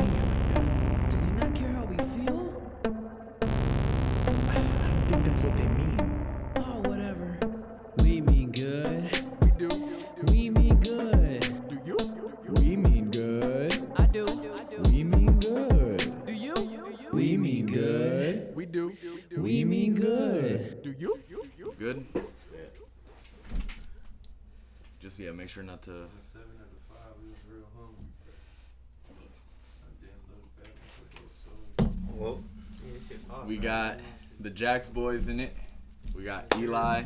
saying it like that? Do they not care how we feel? I don't think that's what they mean. Oh, whatever. We mean good. We do. We mean good. Do you? We mean good. I do. We mean good. Do you? We mean good. We do. We mean good. Do you? Good? Just, make sure not to... 7 out of 5, we was real hungry. I damn looked back and put those Well, we got the Jax boys in it. We got Eli.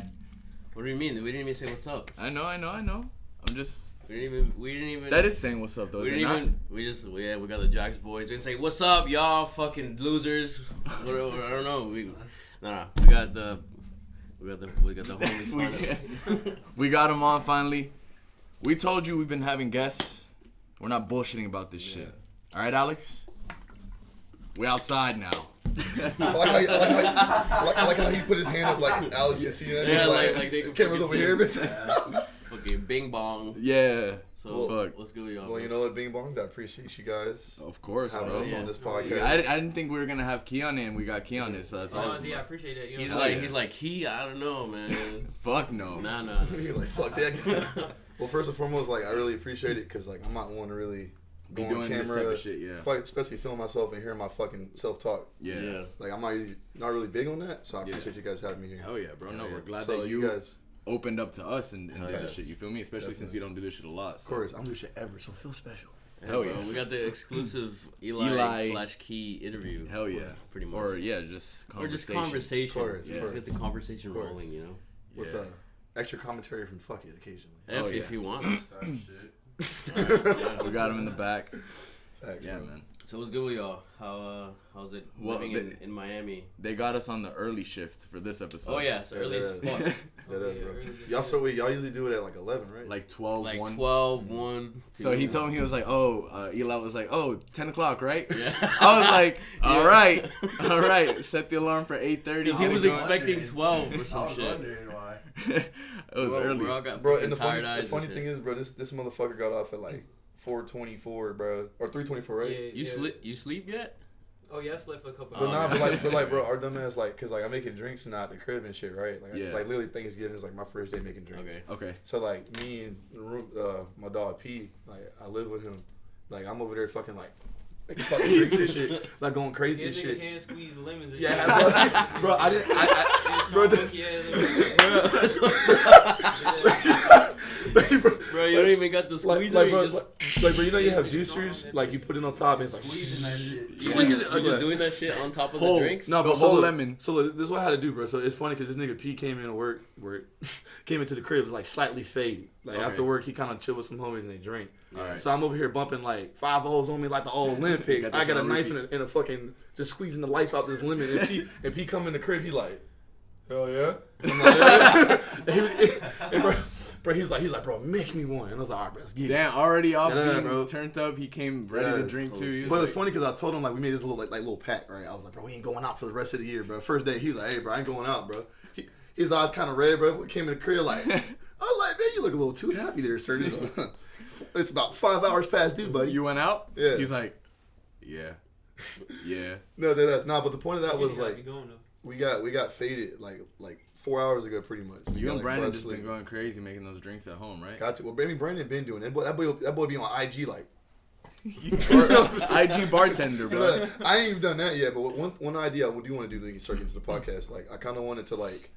What do you mean? We didn't even say what's up. I know. I'm just... We didn't even. That is saying what's up, though, We is it didn't not? even. We got the Jax boys. We didn't say what's up, y'all, fucking losers. Whatever. I don't know. We got the homies. We got them on finally. We told you we've been having guests. We're not bullshitting about this shit. All right, Alex? We outside now. I like how he put his hand up like Alex can see that. Yeah, like they can cameras over here. Fucking bing bong. Yeah. So fuck. what's good with y'all? Well, you know what, Bing Bongs, I appreciate you guys Of course, having bro. us on this podcast. I didn't think we were gonna have Key on it, and we got Key on it, so that's awesome. Yeah, I appreciate that. You know He's what like, I'm he's like, I don't know, man. Fuck no. Nah. You're like, fuck that guy. Well, first and foremost, like, I really appreciate it because, like, I'm not one to really Be go on doing this camera, type of shit, yeah. especially filming myself and hearing my fucking self-talk. Yeah. Like, I'm not really big on that, so I appreciate you guys having me here. Hell yeah, bro. No, we're glad So that you guys, opened up to us and did yeah. this shit. You feel me? Especially since you don't do this shit a lot. So. of course, I'm doing shit ever, so feel special. Hell yeah. We got the exclusive Eli /Key interview. Hell yeah. Pretty much. Or just conversation. Or just conversation. Of course, Yeah. of Just get the conversation course. rolling, you know. With Yeah. extra commentary from Fuck It occasionally. If you want. We got him in the back. Facts, Yeah, bro. man. So what's good with y'all? How's it Well, living in Miami? They got us on the early shift for this episode. Oh yeah, it's early as fuck. That is, bro. Y'all usually do it at like 11, right? Like 12, Like 1. 12, 1. So he told me, he was like, Eli was like, 10 o'clock, right? Yeah. I was like, all right. Set the alarm for 8:30. He was going. expecting 12 or some I was shit. wondering why. It was early. We all got Bro, fucking and the tired funny, eyes. the funny and thing shit. is, bro, this motherfucker got off at like 4:24, bro, or 3:24, right? You sleep yet? Oh yeah, I slept for a couple. But hours. but like, bro, our dumb ass, like, cause like I'm making drinks now at the crib and shit, right? Like, Yeah. like literally Thanksgiving is like my first day making drinks. Okay. So like me and my dog P, like I live with him. Like I'm over there fucking like making fucking drinks and shit, like going crazy Yeah, and nigga shit. hand squeeze lemons and Yeah, shit. bro, I didn't. Bro, Bro, you don't even got the squeezer. like, bro, you just bro, you know you have juicers, like you put it on top and it's like Squeezing that shit. squeeze it. you're just doing that shit on top of Whole- the drinks. No, The but whole look, lemon. So look, this is what I had to do, bro. So it's funny because this nigga P came in to work, came into the crib, was like slightly faded. Like Okay. after work, he kind of chilled with some homies and they drink. Alright. So I'm over here bumping like 5 O's on me like the old Olympics. Got that I got shit a on knife repeat. and a fucking just squeezing the life out this lemon. And P come in the crib, he like, hell yeah. And I'm like, yeah. And bro, he's like, bro, make me one. And I was like, all right, bro, let's get it. Damn, already off Yeah, being bro. turned up. He came ready to Yes. drink too. He was But it's like- funny because I told him like we made this little like little pact, right? I was like, bro, we ain't going out for the rest of the year, bro. First day, he was like, hey, bro, I ain't going out, bro. His eyes kind of red, bro. We came in the crib like, I was like, man, you look a little too happy there, sir. He's like, it's about 5 hours past due, buddy. You went out? Yeah. He's like, yeah. No, but the point of that was You like going though. we got faded like 4 hours ago, pretty much. We You got, and like, Brandon far just asleep. been going crazy making those drinks at home, right? Got to. Well, Brandon been doing it. That boy be on IG like. IG bartender, bro. Look, I ain't even done that yet, but one idea I do want to do, like, start getting to the podcast. Like, I kind of wanted to, like,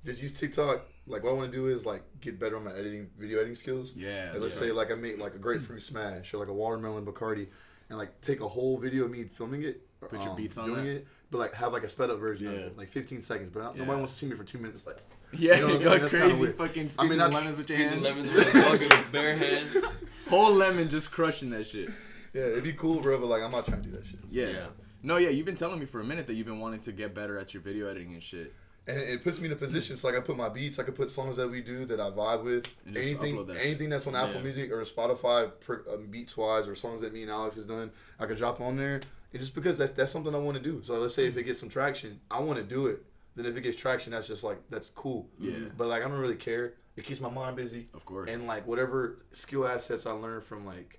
just use TikTok. Like, what I want to do is, like, get better on my video editing skills. Yeah. Like, let's say, like, I make, like, a grapefruit smash or, like, a watermelon Bacardi and, like, take a whole video of me filming it. Put your beats on doing that? it, but, like, have, like, a sped up version of Yeah. it. Like, 15 seconds. But Yeah. nobody wants to see me for 2 minutes. Like, Yeah, You know what I'm go saying? That's kinda crazy, weird. fucking I squeezing mean, not- lemons with your hands. Lemons with a bucket with bare hands. Whole lemon just crushing that shit. yeah, it'd be cool, bro, but, like, I'm not trying to do that shit. Yeah. Yeah. No, yeah, you've been telling me for a minute that you've been wanting to get better at your video editing and shit. And it puts me in a position so I can put my beats, I can put songs that we do that I vibe with, And just upload that anything that's on Apple Yeah. Music or Spotify, beats wise, or songs that me and Alex has done, I could drop on there. And just because that's something I want to do. So let's say if it gets some traction, I want to do it. Then if it gets traction, that's just like that's cool. Yeah. But like I don't really care. It keeps my mind busy. Of course. And like whatever skill assets I learned from like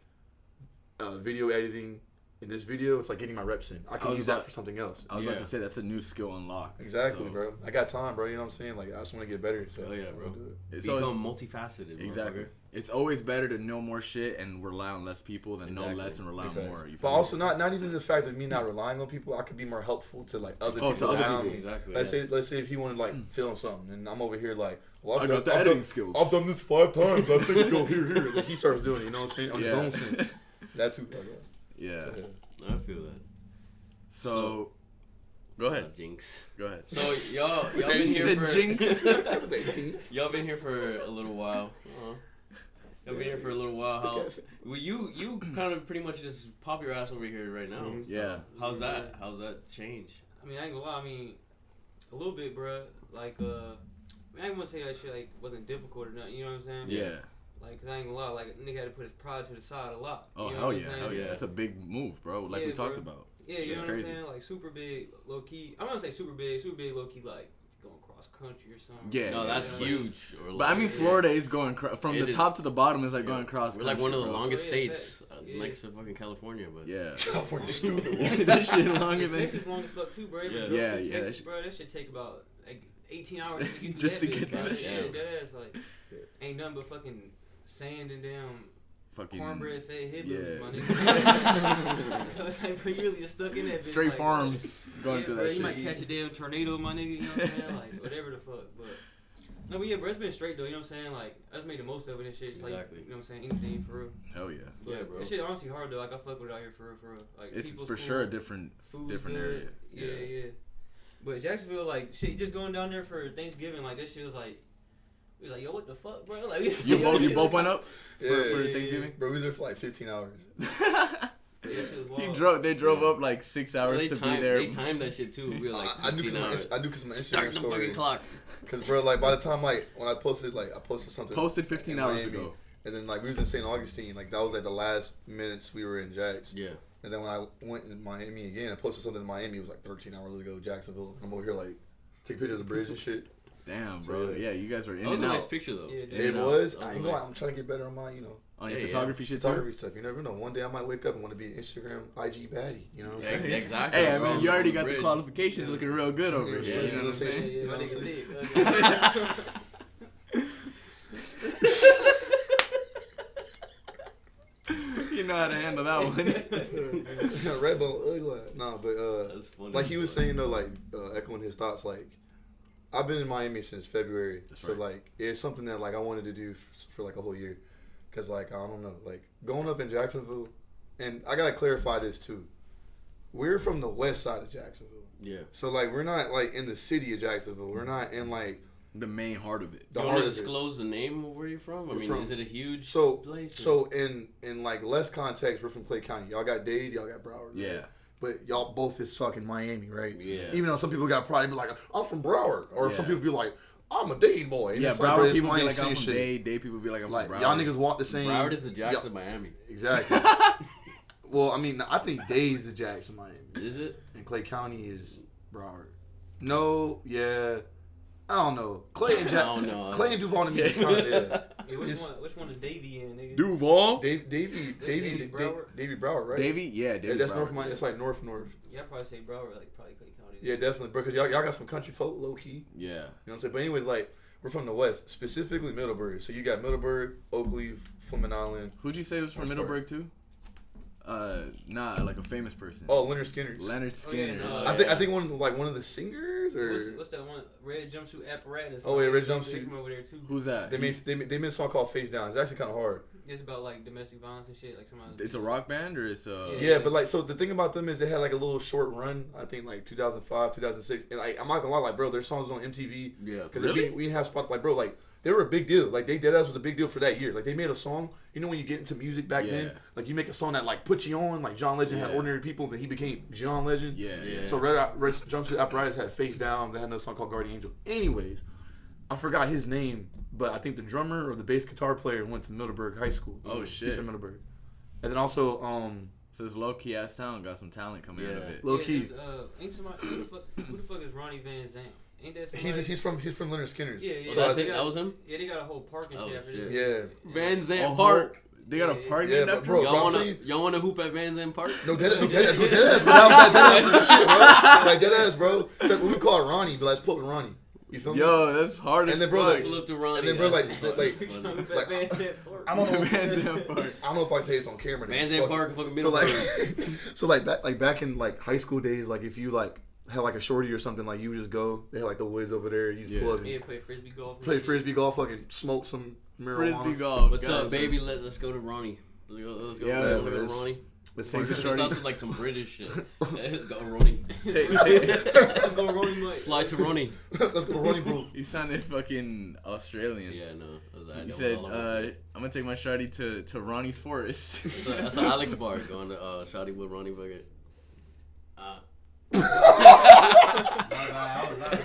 video editing, in this video, it's like getting my reps in. I can use that for something else. I was about to say that's a new skill unlocked. Exactly, so. bro. I got time, bro. You know what I'm saying? Like I just want to get better. So yeah, bro. Become multifaceted. Exactly. It's always better to know more shit and rely on less people than know less and rely on more. But also not even the fact of me not relying on people. I could be more helpful to like other people around me. Exactly. Let's say if he wanted like film something and I'm over here like, well, I got the editing skills. I've done this 5 times. I think go here. Like he starts doing it. You know what I'm saying? On his own sense. That too. Yeah. So, I feel that. So go ahead. Jinx. Go ahead. So y'all been here for Jinx. y'all been here for a little while. Y'all been here for a little while. How? Well, you kind of pretty much just pop your ass over here right now. So yeah. How's that? How's that change? I mean, I ain't gonna lie. I mean, a little bit, bruh. Like, I ain't gonna say that shit like wasn't difficult or nothing. You know what I'm saying? Yeah. Like, cause I ain't gonna lie. Like, nigga had to put his pride to the side a lot. Oh you know hell yeah. That's a big move, bro. Like we talked about. Yeah, you know what I'm saying? Like super big, low key. I'm gonna say super big, low key. Like going cross country or something. Yeah, no, that's huge. But I mean, Florida is going from the top to the bottom is like going cross. We're like one of the longest states next to fucking California, but California's stupid. That shit longer than. Texas long as fuck too, bro. Yeah. Texas, bro, that shit take about like 18 hours to get just to get that shit. That ass like ain't nothing but fucking sand and damn. Fucking cornbread fed hillbillies, my nigga. So it's like, bro, you really just stuck in that bitch. Straight like, farms going through bro, that you shit. might catch a damn tornado, my nigga, you know what I'm saying? Like, whatever the fuck, but... No, but yeah, bro, it's been straight, though, you know what I'm saying? Like, I just made the most of it and shit. It's like, you know what I'm saying? Anything, for real. Hell yeah. But bro. That shit honestly hard, though. Like, I fuck with it out here, for real. Like, it's for cool, sure a different area. Yeah. But Jacksonville, like, shit, just going down there for Thanksgiving, like, that shit was like... We was like, yo, what the fuck, bro? Like, you both went up for Thanksgiving? Bro, we was there for like 15 hours. They drove up like 6 hours to be there. They timed that shit too. We were like 15 hours. I knew because my Instagram Start the story. fucking clock. Because bro, like by the time like when I posted something. Posted 15 hours Miami, ago. And then like we was in St. Augustine. Like that was like the last minutes we were in Jax. Yeah. And then when I went in Miami again, I posted something in Miami. It was like 13 hours ago, Jacksonville. And I'm over here like take pictures of the bridge and shit. Damn, bro. So, yeah, you guys were in and out. and that was a out. nice picture though. Yeah, it was. I ain't gonna lie. I'm trying to get better on my, on your photography shit too. Photography stuff. You never know. One day I might wake up and want to be an Instagram IG baddie. You know what I'm saying? Exactly. Hey, I mean, you already got the qualifications looking real good over here. You know what I'm saying? You know what I'm saying? You know how to handle that one. Red Bull, ugly. Nah, but That's funny, like he was saying though, like echoing his thoughts, like I've been in Miami since February, so like it's something that like I wanted to do for like a whole year, cause like I don't know, like going up in Jacksonville, and I gotta clarify this too. We're from the west side of Jacksonville, so like we're not like in the city of Jacksonville. We're not in like the main heart of it. Do you want to disclose the name of where you're from? I mean, is it a huge place? So in like less context, we're from Clay County. Y'all got Dade, y'all got Broward. Yeah. Right? But y'all both is fucking Miami, right? Yeah. Even though some people got pride and be like, I'm from Broward. Or some people be like, I'm a Dade boy. And yeah, it's Broward like, people be like, I'm I'm from Dade. Dade people be like, I'm from Broward. Y'all niggas want the same. Broward is the Jackson, Miami. Exactly. Well, I mean, I think Dade's the Jackson, Miami. Is it? And Clay County is Broward. No, yeah. I don't know. Clay and Clay and Duval to me is kind of Yeah, which one is Davy in, nigga? Duval? Davy Broward, right? Davy, yeah, Davy. That's Broward. North Miami. It's like north. Yeah, I'd probably say Broward, like probably Clay County. Yeah, definitely, bro. Because y'all got some country folk, low key. Yeah. You know what I'm saying? But anyways, like we're from the west, specifically Middleburg. So you got Middleburg, Oakleaf, Fleming Island. Who'd you say was from Middleburg too? Nah, like a famous person. Oh, Leonard Skinner. Leonard Skinner. Oh, yeah, I think one of the singers or what's that one? Red Jumpsuit Apparatus. Oh yeah, Red Jumpsuit. From over there too. Who's that? They made a song called Face Down. It's actually kind of hard. It's about like domestic violence and shit. Like somebody. It's a rock band or it's Yeah, but like so the thing about them is they had like a little short run. I think like 2005, 2006, and like I'm not gonna lie, like bro, their songs on MTV. Yeah. Because really? we didn't have spot like bro, like they were a big deal. Like they Deadass was a big deal for that year. Like they made a song. You know when you get into music back then, like you make a song that like puts you on. Like John Legend had Ordinary People, then he became John Legend. Yeah. So Red Jumpsuit Apparatus had Face Down. They had another song called Guardian Angel. Anyways, I forgot his name, but I think the drummer or the bass guitar player went to Middleburg High School. Oh shit. He's from Middleburg. And then also so this low key ass town got some talent coming out of it. Low key. Ain't somebody who the fuck is Ronnie Van Zant? Ain't that somebody? He's from Leonard Skinner's. Yeah. So that was him? Yeah, they got a whole park and shit after shit. this. Yeah. Van Zant Park. They got a park Yeah, named but after bro, him? Y'all wanna hoop at Van Zandt Park? No, dead ass, bro. That was the shit, bro. Like, dead ass, bro. It's like, we call it Ronnie, but let's pull it Ronnie. You feel me? Yo, that's hard as And then, bro, fuck. like, Pull up to Ronnie. and then, bro, like, I don't know. Van Zandt Park. I don't know if I say it's on camera. Van Zandt Park, fucking So Middleburg. like, back in like high school days, like if you like had like a shorty or something, like you would just go. They had like the woods over there. You just pull up and play frisbee golf. fucking smoke some marijuana. Frisbee golf. What's guys. up, baby? Let's go to Ronnie. Let's go. Yeah, Let's man, go to it's- Ronnie. Let's Take take the the It shorty. sounds like some British shit. Let's go, Ronnie. Let's go rolling like. Slide to Ronnie. Let's go to Ronnie Brew. He sounded fucking Australian. Yeah, no. He said, I'm gonna take my shawty to Ronnie's Forest. That's an Alex bar going to Shotty with Ronnie Bucket.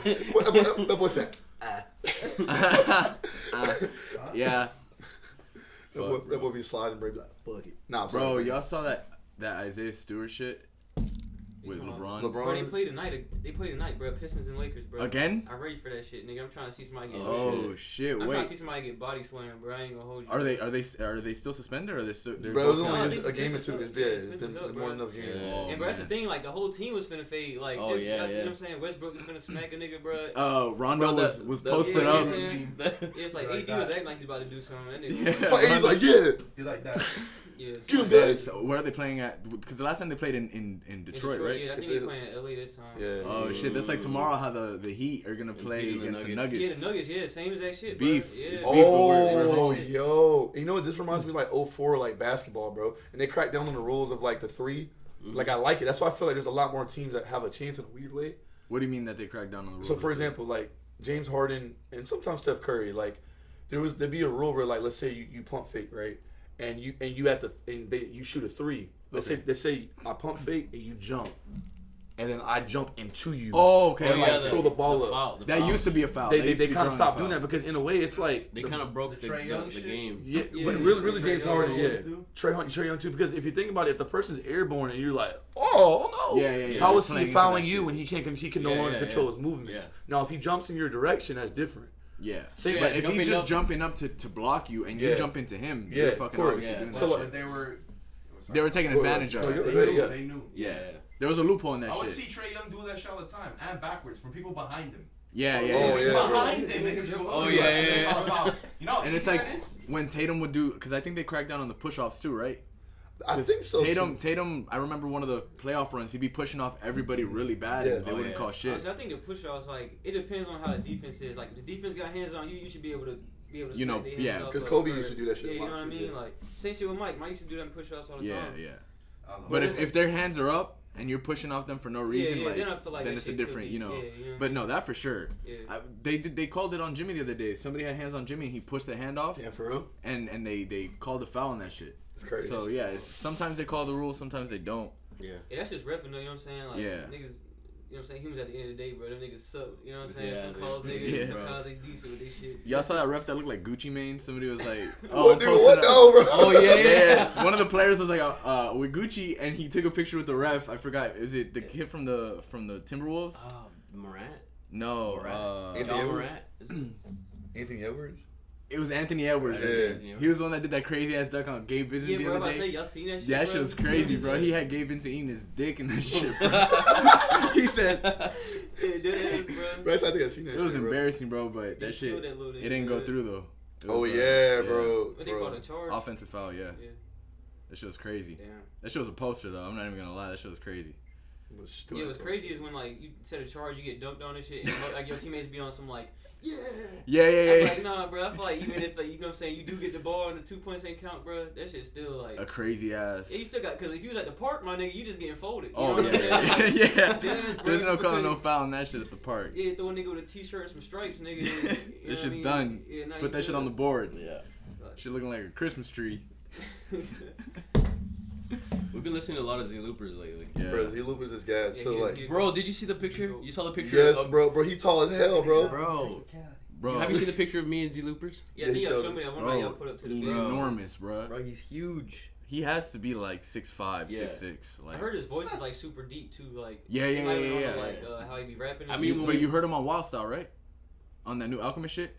What boy said? Yeah. That boy be sliding, bro. Be like, fuck it. Nah, I'm Bro, sorry. y'all saw that Isaiah Stewart shit with LeBron? Bro, they play tonight, bro. Pistons and Lakers, bro. Again? I'm ready for that shit, nigga. I'm trying to see somebody get. Oh shit! I'm trying to Wait, see somebody get body slammed, bro. I ain't gonna hold you. are they still suspended or are they still? Bro, it was No, only it's a game or two. up. It's It's been up, more bro. than enough games. Yeah. And bro, that's the thing. Like the whole team was finna fade. Like, Oh, you yeah, know what yeah. I'm saying? Westbrook was finna smack a nigga, bro. Rondo Bro, was that- posted yeah, up. yeah. It's like Like AD was that. acting like he's about to do something. That Yeah. nigga. Like, he's like, yeah. You like that? Yeah, it's Get him fine. dead. Yeah, so where are they playing at? Because the last time they played in Detroit, right? Yeah, I think It's- he's playing in LA this time. Yeah. Oh shit! That's like tomorrow. How the Heat are gonna play beating the against the Nuggets. Nuggets. Yeah, the Nuggets, yeah, same exact shit, Beef. bro. Yeah. It's Oh, beef, but we're Oh, home. yo. You know what? This reminds me like 04, like basketball, bro. And they cracked down on the rules of like the three. Like, I like it. That's why I feel like there's a lot more teams that have a chance in a weird way. What do you mean that they cracked down on the rules? So, for example, like James Harden and sometimes Steph Curry, like there'd be a rule where, like, let's say you pump fake, right? And you you shoot a three. Let's say I pump fake and you jump, and then I jump into you. Oh, okay. And, like, throw the ball up. foul, That used to be a foul. They used to be kind of drawing stopped a doing foul. that because in a way it's like They kind of broke the Trae Young the shit? game. yeah, Yeah, but really Trae James Young Harden, yeah. too. Trae Young too, because if you think about it, if the person's airborne and you're like, oh no, Yeah. how They're is playing he into fouling that you shit. when he can no Yeah, longer yeah, control yeah. his movements? Yeah. Now if he jumps in your direction, that's different. Yeah. Same, Yeah, but If jumping he's just up- jumping up to block you and you Yeah. jump into him, Yeah, you're of fucking course. obviously Yeah. doing So, that like- shit. But they were. They were taking advantage of No, it. you're They right, knew. yeah. They knew. Yeah. There was a loophole in that I would shit. see Trae Young do that shit all the time, and backwards for people behind him. Yeah. Oh, yeah. Behind him, niggas go, Oh, "Oh, yeah, that's yeah, not a foul." You know, how And it's easy like that is? when Tatum would do, because I think they cracked down on the push-offs too, right? I 'Cause think so. too. Tatum, I remember one of the playoff runs, he'd be pushing off everybody really bad, Yeah. and they Oh, wouldn't yeah. call shit. Honestly, I think the push-offs, like, it depends on how the defense is. Like, if the defense got hands on you, you should be able to You know, smack their hands yeah. off, 'Cause like, Kobe or- used to do that shit Yeah, a you lot know what I too, mean? yeah. Like, same shit with Mike. Mike used to do them push-offs all the Yeah, time. yeah. I love But it. if their hands are up and you're pushing off them for no reason, yeah, then I feel like then that it's a shit could different, be- you know. yeah, you know. But no, that for sure. Yeah. They called it on Jimmy the other day. Somebody had hands on Jimmy and he pushed the hand off, Yeah, for real. and they called a foul on that shit. It's crazy. So yeah, sometimes they call the rules, sometimes they don't. Yeah. Yeah, that's just reffing, though, you know what I'm saying? Like, Yeah. niggas, you know what I'm saying? Humans at the end of the day, bro. Them niggas suck. You know what I'm saying? Yeah, Some they- calls niggas, Yeah. sometimes they decent with this shit. Y'all saw that ref that looked like Gucci Mane? Somebody was like, What, dude? posted What up- the bro? Oh yeah, yeah. Yeah, one of the players was like with Gucci, and he took a picture with the ref. I forgot. Is it the kid from the Timberwolves? Morant. No, Anthony John Edwards? Morant. Is it? Anthony Edwards. it was Anthony Edwards. Yeah. He was the one that did that crazy ass duck on Gabe Vincent Yeah, the bro, I'm other about to say, day. y'all seen that shit, That bro? shit was crazy, bro. He had Gabe Vincent eating his dick in that shit, bro. He said Yeah, that is, bro. Bro, I think I seen that it shit. was bro. embarrassing, bro. But They that shit, killed that little it nigga, didn't go bro. through though. It Oh was, yeah, bro. What they call the charge? Offensive foul, yeah. Yeah. That shit was crazy. Damn. That shit was a poster though. I'm not even gonna lie. That shit was crazy. It was Yeah, stupid. what's crazy is when, like, you set a charge, you get dunked on and shit, and, like, your teammates be on some, like, yeah. Yeah, I'm yeah, like, nah, bro. I feel like even if, like, you know what I'm saying, you do get the ball and the 2 points ain't count, bro, that shit's still, like... A crazy ass. Yeah, you still got... Because if you was at the park, my nigga, you just getting folded. You Oh know yeah, what I'm saying? yeah. Yes, bro, There's no it's calling no because- foul on that shit at the park. Yeah, throw a nigga with a t-shirt and some stripes, nigga. You know This what I shit's mean? done. Yeah, now you Put that shit good. on the board. Yeah. Shit looking like a Christmas tree. We've been listening to a lot of Z Loopers lately. Yeah. Bro, Z Loop is this guy. Yeah, So he- like, he- Bro, did you see the picture? You saw the picture? yes, of, bro. He tall as hell, bro. Bro, Bro, have you seen the picture of me and Z Loopers? Yeah, I think Yeah, y'all he showed me that one bro, night y'all put up to the video. enormous, bro. Bro, he's huge. He has to be like 6'5", Yeah. 6'6". I Like, heard his voice is, like, super deep, too. Like, Yeah, he yeah, might yeah, be on, yeah, Like, how he be rapping and I shit. mean, but you heard him on Wild Style, right? On that new Alchemist shit.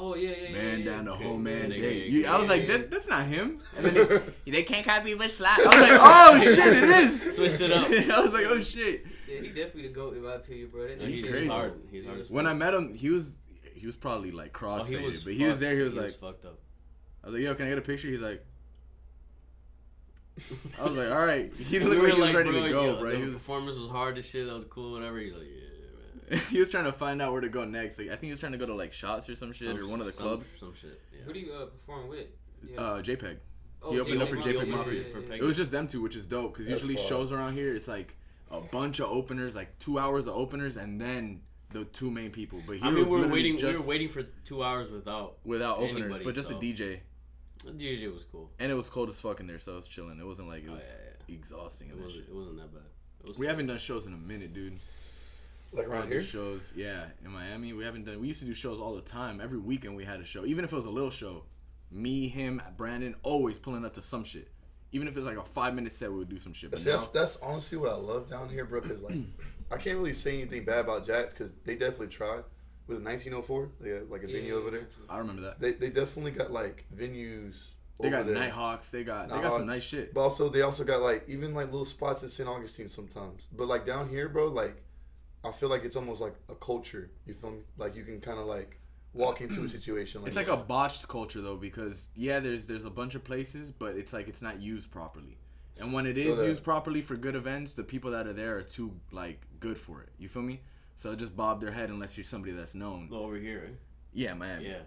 Oh yeah. Man down the whole man Yeah, day. yeah, I was like, yeah. that's not him. And then they can't copy but slap. I was like, oh shit, it is. Switched it up. I was like, oh shit. Yeah, he definitely the GOAT in my opinion, bro. That Yeah, nigga he's He's crazy. hard. He's hard as When I fuck. met him, he was probably like crossfaded, but he was there. He was like, fucked up. I was like, yo, can I get a picture? He's like, I was like, all right. He We looked were like he was ready bro, to go, yo, bro. The He was performance was hard as shit. That was cool. Whatever. He's like, yeah, man. he was trying to find out where to go next. Like I think he was trying to go to like Shots or some shit or one of the clubs. Some shit. Yeah. Who do you perform with? Yeah. JPEG. Oh, he opened up for JPEG JPEG Mafia. for yeah. Peg. It was just them two, which is dope because That's usually fire. shows around here it's like a bunch of openers, like 2 hours of openers, and then the two main people. But here I mean, was we were literally waiting. just We were waiting for 2 hours without openers, anybody, but just so. a DJ. The DJ was cool. And it was cold as fuck in there, so it was chilling. It wasn't like it Oh, was yeah. exhausting. It And that wasn't. shit. It wasn't that bad. It was We haven't done shows in a minute, dude. Like around Other here. shows, yeah, in Miami. We haven't done. We used to do shows all the time. Every weekend we had a show, even if it was a little show. Me, him, Brandon, always pulling up to some shit. Even if it's like a 5-minute set, we would do some shit. But See, now, that's honestly what I love down here, bro. Cause like, I can't really say anything bad about Jax because they definitely tried. With 1904, they got like a venue over there. I remember that. They definitely got like venues. They got over there. Nighthawks. They got some Nighthawks. nice shit. But also, they also got like even like little spots in St. Augustine sometimes. But like down here, bro, like I feel like it's almost like a culture. You feel me? Like you can kind of like walk into a situation. Like It's like a botched culture though, because yeah, there's a bunch of places, but it's like it's not used properly. And when it is that. used properly for good events, the people that are there are too like good for it. You feel me? So just bob their head unless you're somebody that's known. over here. Right? Yeah, Miami. Yeah.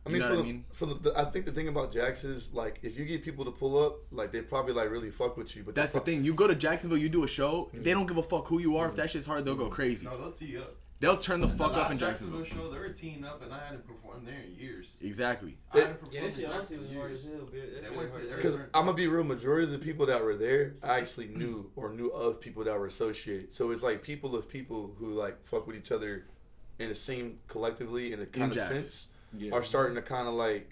I mean, You know for what the, I mean? for the, I think the thing about Jax is like if you get people to pull up, like they probably like really fuck with you. But That's the thing. You go to Jacksonville, you do a show, they don't give a fuck who you are. If that shit's hard, they'll go crazy. No, they'll tee up. They'll turn the fuck up in The Jacksonville. last show, they were teeing up, and I hadn't performed there in years. Exactly. I hadn't performed Yeah, that shit in honestly was Jacksonville hard in as years. hell, bitch. That They shit went was to- hard. Because I'm gonna be real, majority of the people that were there, I actually knew or knew of people that were associated. So it's like people of people who like fuck with each other in the same collectively in a kind of Jax. sense Yeah. are starting to kind of like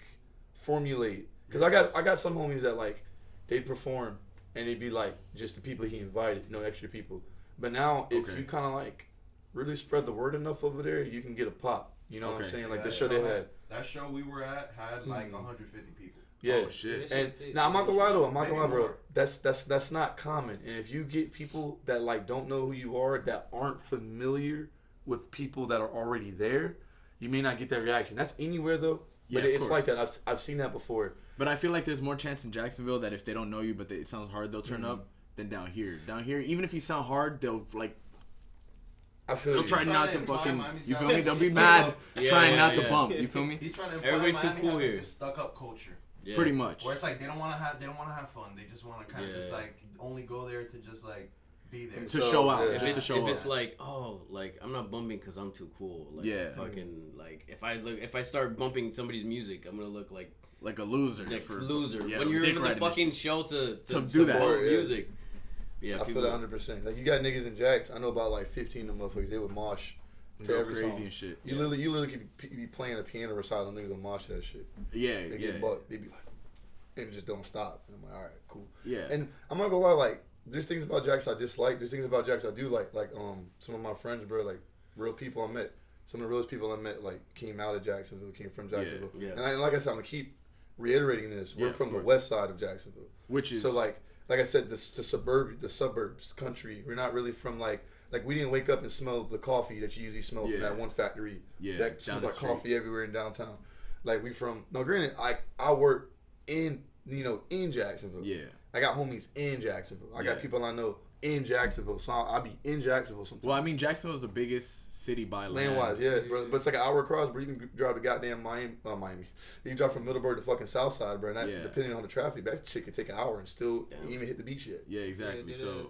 formulate. Because I got some homies that like they'd perform and they'd be like just the people he invited, no extra people. But now if Okay. you kind of like really spread the word enough over there, you can get a pop. You know what I'm Okay. saying? Like the That show they had. That show we were at had like 150 people. Yeah. Oh shit. Yeah, And Shit's now I'm not gonna lie though, I'm not Maybe gonna lie, bro. more. That's not common. And if you get people that like don't know who you are, that aren't familiar with people that are already there, you may not get that reaction. That's anywhere though. But Yeah, of it's like course. that. I've seen that before. But I feel like there's more chance in Jacksonville that if they don't know you, but it sounds hard, they'll turn up than down here. Down here, even if you sound hard, they'll like I feel they'll you. try Trying not to to imply fucking. Miami's You not feel me? like They'll be stuck mad, up. Yeah, trying yeah, not to yeah. bump. You feel me? He's trying to imply Everybody's too Miami cool has, here. like, a stuck-up culture. Yeah. Pretty much. Where it's like they don't want to have fun. They just want to kind of Yeah. just like only go there to just like be there. To show out. Yeah. If Just to it's, show if it's out. like, oh, like I'm not bumping because I'm too cool. Like, Yeah. Fucking like if I start bumping somebody's music, I'm gonna look like Like a loser. next for, loser. yeah, when you're dick in the riding fucking and show to To do that. support Yeah. music. Yeah, I feel that 100%. Like you got niggas in Jacks. I know about like 15 of them motherfuckers. They would mosh shit. to Go every crazy song. and shit. You literally could be playing a piano recital. Niggas will mosh that shit. Yeah, They yeah, get bucked. They be like, and just don't stop. And I'm like, all right, cool. yeah. And I'm not gonna lie, like, there's things about Jax I dislike. There's things about Jax I do like. Like, some of my friends, bro, like, real people I met. Some of the realest people I met, like, came out of Jacksonville, came from Jacksonville. yeah. And like I said, I'm gonna keep reiterating this. We're Yeah, from of the course. west side of Jacksonville. Which is So, like I said, the suburbs, country. We're not really from, like we didn't wake up and smell the coffee that you usually smell from Yeah. that one factory. Yeah, That down smells the like street. coffee everywhere in downtown. Like, we from, no, granted, I work in, in Jacksonville. yeah. I got homies in Jacksonville. I got Yeah. people I know in Jacksonville. So I'll be in Jacksonville sometimes. Well, I mean, Jacksonville is the biggest city by land. Land-wise, yeah, bro. But it's like an hour across, bro. You can drive to goddamn Miami. You can drive from Middleburg to fucking Southside, bro. And that, Yeah. depending on the traffic, that shit could take an hour and still Damn. ain't even hit the beach yet. Yeah, exactly. Yeah,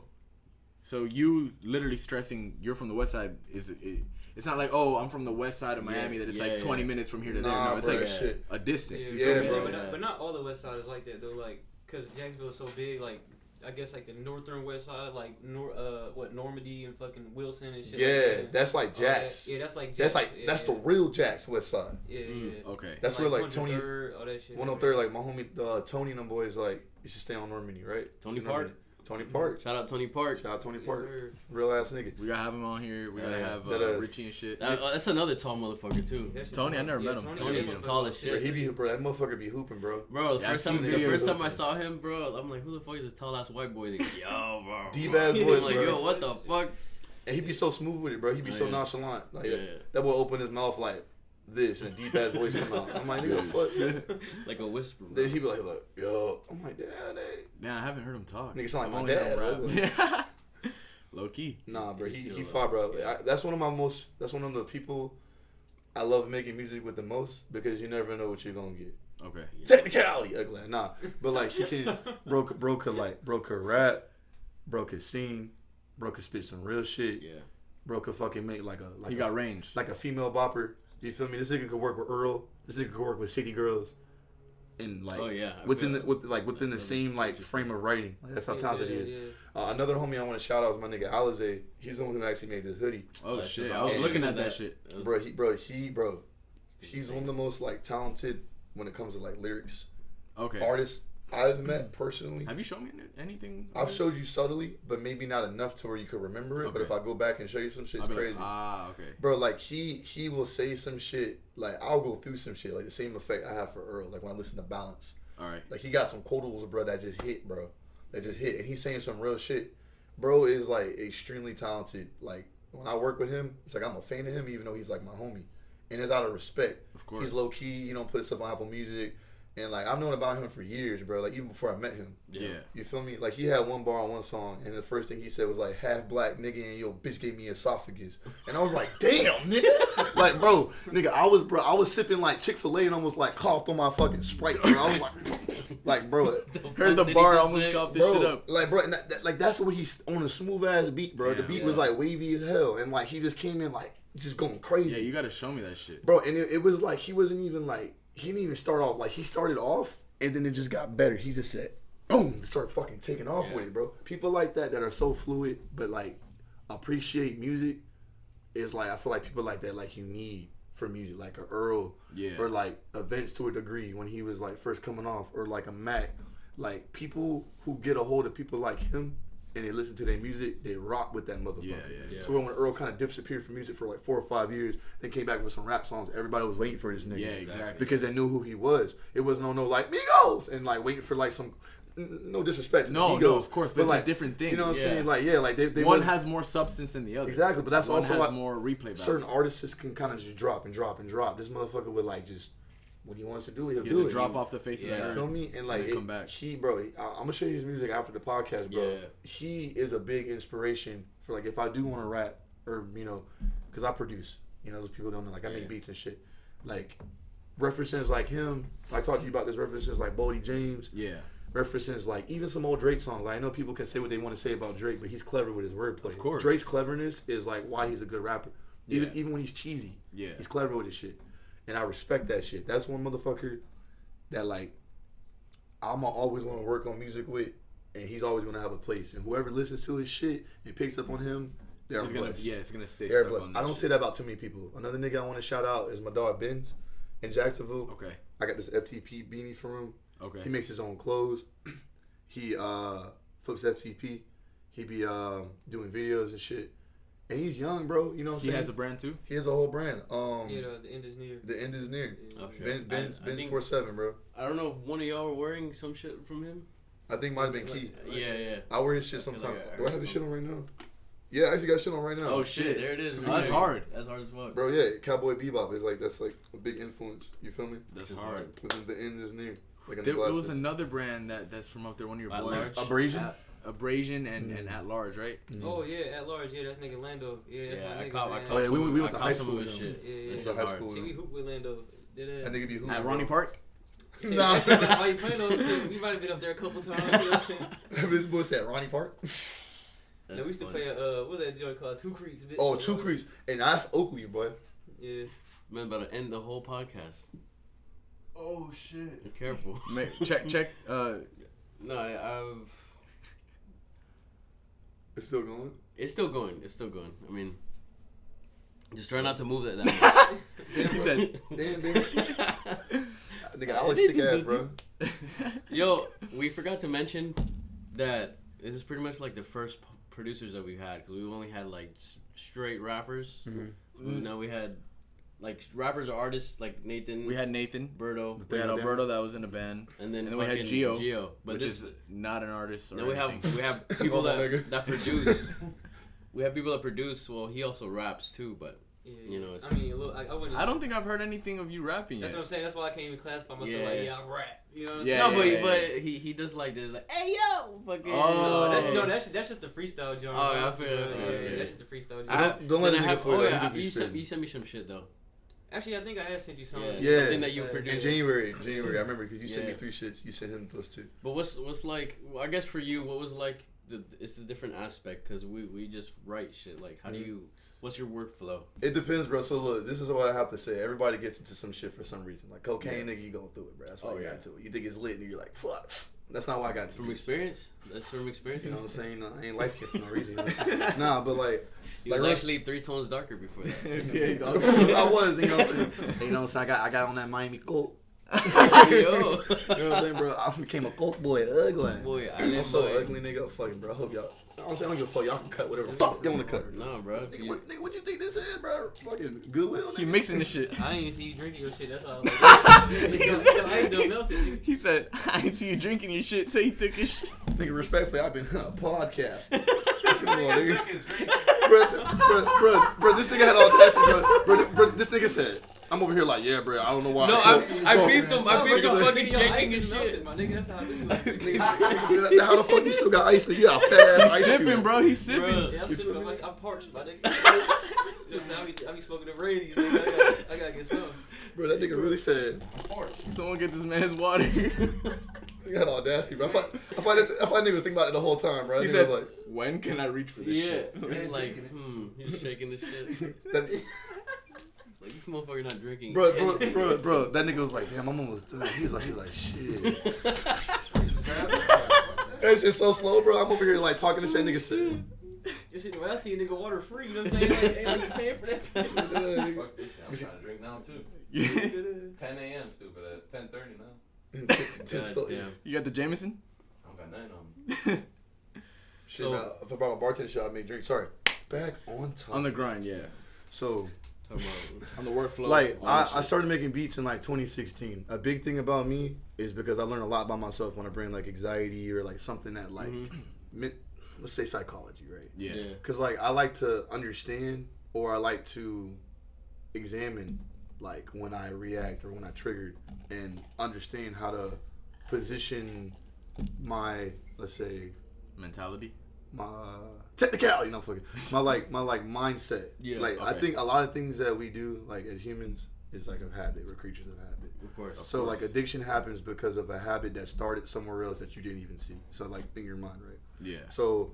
So you literally stressing you're from the west side it's not like, oh, I'm from the west side of Miami that it's Yeah, like 20 yeah. minutes from here to Nah, there. No, it's bro, like that shit. a distance. You Yeah, feel me? bro. But not all the west side is like that though. Like, cause Jacksonville is so big. Like, I guess like the northern west side, like Normandy and fucking Wilson and shit. Yeah, like that. that's like All that- Jax. Yeah, that's like That's Jax. like Yeah, that's yeah. the real Jax West Side. Yeah, yeah. Okay. That's where like Tony 103rd, all that shit. 103rd, like my homie Tony and them boys like used to stay on Normandy, right? Tony You know what I Park? mean? Tony Park. Shout out Tony Park. Shout out Tony Yes, Park. sir. Real ass nigga. We gotta have him on here. We gotta have Richie and shit. That's another tall motherfucker too. That shit Tony, I hard. never met him. Tony's tall as Bro, shit. he be bro. That motherfucker be hooping, bro. Bro, the Yeah, first I've time seen the videos first of time I him. saw him, bro, I'm like, who the fuck is this tall ass white boy? Like, yo, bro. D-Bad I'm voice, like, bro. yo, what the fuck? And he be so smooth with it, bro. He be Oh, so yeah. nonchalant. Like Yeah. that boy open his mouth like this, and a deep ass voice come out. I'm like, nigga, fuck. Like a whisper. Bro. Then he be like, yo. I'm like, damn, they. Nah, I haven't heard him talk. Nigga sound like I'm my only dad. on rap. Low key. Nah, bro. He fought, bro. That's one of the people I love making music with the most because you never know what you're gonna get. Okay. Technicality, ugly. Nah, but like he can bro could rap, bro could sing, bro could spit some real shit. Yeah. Bro could fucking make like He got range. like a female bopper. You feel me? This nigga could work with Earl. This nigga could work with city girls. And like Oh, yeah. within the same like frame of writing. Like that's how talented he is. Yeah. Another homie I want to shout out is my nigga Alize. He's the one who actually made this hoodie. Oh That shit! shit I was hard. looking Yeah. at that shit. He's one of the most like talented when it comes to like lyrics Okay. artists I've met personally. Have you shown me anything? I've showed you subtly, but maybe not enough to where you could remember it. But if Okay. I go back and show you some shit, it's I'll be crazy. Like, okay. Bro, like he will say some shit, like I'll go through some shit, like the same effect I have for Earl, like when I listen to Balance. All right. Like he got some quotables, bro, that just hit, bro. That just hit. And he's saying some real shit. Bro is like extremely talented. Like when I work with him, it's like I'm a fan of him even though he's like my homie. And it's out of respect. Of course. He's low key, you know, put stuff on Apple Music. And like I've known about him for years, bro. Like even before I met him. Yeah. You feel me? Like he had one bar on one song, and the first thing he said was like, "Half black nigga, and your bitch gave me esophagus." And I was like, "Damn, nigga!" Like, bro, nigga, I was sipping like Chick-fil-A and almost like coughed on my fucking Sprite, bro. I was like, bro, Heard the bar almost coughed this shit up. like, bro, and like that's what he's on a smooth ass beat, bro. The Yeah. beat was like wavy as hell, and like he just came in like just going crazy. Yeah, you gotta show me that shit. Bro, and it was like he wasn't even like he didn't even start off like he started off and then it just got better. He just said, boom, start fucking taking off with it, bro. People like that are so fluid but like appreciate music is like I feel like people like that like you need for music, like a Earl, Yeah. or like Events to a degree when he was like first coming off, or like a Mac. Like people who get a hold of people like him and they listen to their music, they rock with that motherfucker. Yeah. So when Earl kind of disappeared from music for like 4 or 5 years, then came back with some rap songs, everybody was waiting for this nigga. Yeah, exactly. Because they knew who he was. It wasn't no like Migos and like waiting for like some no disrespect to No, Migos, no, of course, but it's a like, different thing. You know what I'm Yeah. saying? Like like they One wasn't- has more substance than the other. exactly, but that's One also has why more replay value. certain artists can kind of just drop and drop and drop. This motherfucker would like just when he wants to do it, he'll You do have to it. drop off the face of Yeah. the You earth. feel me? And like then come back. I'm gonna show you his music after the podcast, bro. Yeah. He is a big inspiration for like if I do want to rap or you know, because I produce. You know, those people don't know like I make beats and shit. Like references like him. I talked to you about this. References like Bodie James. Yeah. References like even some old Drake songs. Like, I know people can say what they want to say about Drake, but he's clever with his wordplay. Of course. Drake's cleverness is like why he's a good rapper. Yeah. Even when he's cheesy. Yeah. He's clever with his shit. And I respect that shit. That's one motherfucker that like I'ma always want to work on music with, and he's always gonna have a place. And whoever listens to his shit and picks up on him, they're It's blessed. it's gonna stay They're stuck blessed. on I that don't shit. say that about too many people. Another nigga I want to shout out is my dog Benz in Jacksonville. Okay. I got this FTP beanie from him. Okay. He makes his own clothes. He flips FTP. He be doing videos and shit. And he's young, bro. You know what I'm He saying? has a brand too. He has a whole brand. Yeah, the end is near. The end is near. Oh, shit. Ben's I think- 4-7, bro. I don't know if one of y'all were wearing some shit from him. I think might have been Key. Yeah. I wear his shit I feel sometimes. like I Do I have this shit on right now? Yeah, I actually got shit on right now. Oh shit, there it is. Oh, that's hard. That's hard as fuck. Bro, yeah, Cowboy Bebop is like that's like a big influence. You feel me? That's It's hard. hard. Within the end is near. Like in There the was glasses. another brand that's from up there. One of your At boys. Large? Abrasion? Abrasion and At Large, right? Oh yeah, at large. Yeah, that's nigga Lando. Yeah, that's Yeah, my I nigga, caught. man. Oh, yeah, we went to I high caught some school of his with him. shit. Yeah, yeah. That We shit went to high hard. school. See, we hoop with Lando. Did That nigga be hooping. At Ronnie bro. Park. Nah. Why you playing those shit? We might have been up there a couple times. You know what I'm saying? This boy said Ronnie Park. Yeah, we used to funny. play what was that joint called? Two Creeks. Bitch. Oh, Two Creeks. And that's Oakley, boy. Yeah. Man, about to end the whole podcast. Oh shit. Be careful. Check. No, I've. It's still going. It's still going. It's still going. I mean, just try not to move that much. He said, Damn. Nigga, I like thick ass, bro. Yo, we forgot to mention that this is pretty much like the first producers that we've had, because we've only had like straight rappers. Now we had like rappers or artists like Nathan. We had Nathan. Berto. We had Alberto that was in a band. And then we had Gio. But which is not an artist. Then we have people that produce. We have people that produce. Well, he also raps too, but you know, it's. I mean, look, I don't think I've heard anything of you rapping That's yet. what I'm saying. That's why I can't even classify myself like, I rap. You know what I'm saying? But he does like this, like, hey yo, fucking. That's just the freestyle joint. Oh, I feel that's just the freestyle joint. Don't let it fool you. You sent me some shit though. Actually, I think I had sent you something. Yeah, something that you produced. In January, I remember because you sent me 3 shits. You sent him those 2. But what's like? Well, I guess for you, what was like? It's a different aspect because we just write shit. Like, how do you? What's your workflow? It depends, bro. So look, this is what I have to say. Everybody gets into some shit for some reason. Like cocaine, nigga, you going through it, bro. That's why you got to it. You think it's lit, and you're like, fuck. That's not why I got to it. From experience? That's from experience? You know what I'm saying? I ain't light skinned for no reason. You know nah, but like... You was actually 3 tones darker before that. I was, you know what I'm saying? You know what I'm saying? I got on that Miami coke. Yo. You know what I'm saying, bro? I became a coke boy, ugly. Boy, I'm so ugly, nigga. Fucking, bro. I hope y'all... I'm saying I don't give a fuck. Y'all can cut whatever the fuck they want to cut. No, bro. Nigga, what you think this is, bro? Fucking Goodwill, nigga? He mixing the shit. I ain't see you drinking your shit. That's all. I ain't doing nothing. He said, I ain't see you drinking your shit, so he took his shit. Nigga, respectfully, I've been podcast. Come on, nigga. Bro, this nigga had audacity, bro. This nigga said, I'm over here like, yeah, bro, I don't know why. No, I peeped him. I peeped him fucking shaking his shit. My nigga, that's how I do it. Nigga, how the fuck you still got ice? You got a fat ass ice He's sipping, cube. bro. He's sipping. Yeah, I'm sipping. I'm parched, my nigga. I be smoking the Radies, nigga. I gotta get some. Bro, that nigga really said, Someone get this man's water. he got audacity, bro. I thought nigga was thinking about it the whole time, bro. He said, like, when can I reach for this shit? He's like, he's shaking this shit. Like, this motherfucker not drinking. Bro. That nigga was like, damn, I'm almost done. He's like, shit. It's so slow, bro. I'm over here like talking to shit. Nigga said. This shit, when I see a nigga water free, you know what I'm saying? Ain't nigga paying for that. Fuck this shit. I'm trying to drink now too. 10 a.m. stupid at 10:30 now. God damn. You got the Jameson? I don't got nothing on me. Shit, so, now, if I brought my bartender shit, I made drink. Sorry. Back on top. On the grind, yeah. So. On the workflow. Like, I started making beats in like 2016. A big thing about me is because I learn a lot about myself when I bring like anxiety or like something that like, let's say psychology, right? Yeah. Because like I like to understand or I like to examine like when I react or when I triggered and understand how to position my, let's say, mentality, my technicality, you know, fucking my mindset. Yeah. Like I think a lot of things that we do, like as humans, is like a habit. We're creatures of habit. Of course. So like addiction happens because of a habit that started somewhere else that you didn't even see. So like in your mind, right? Yeah. So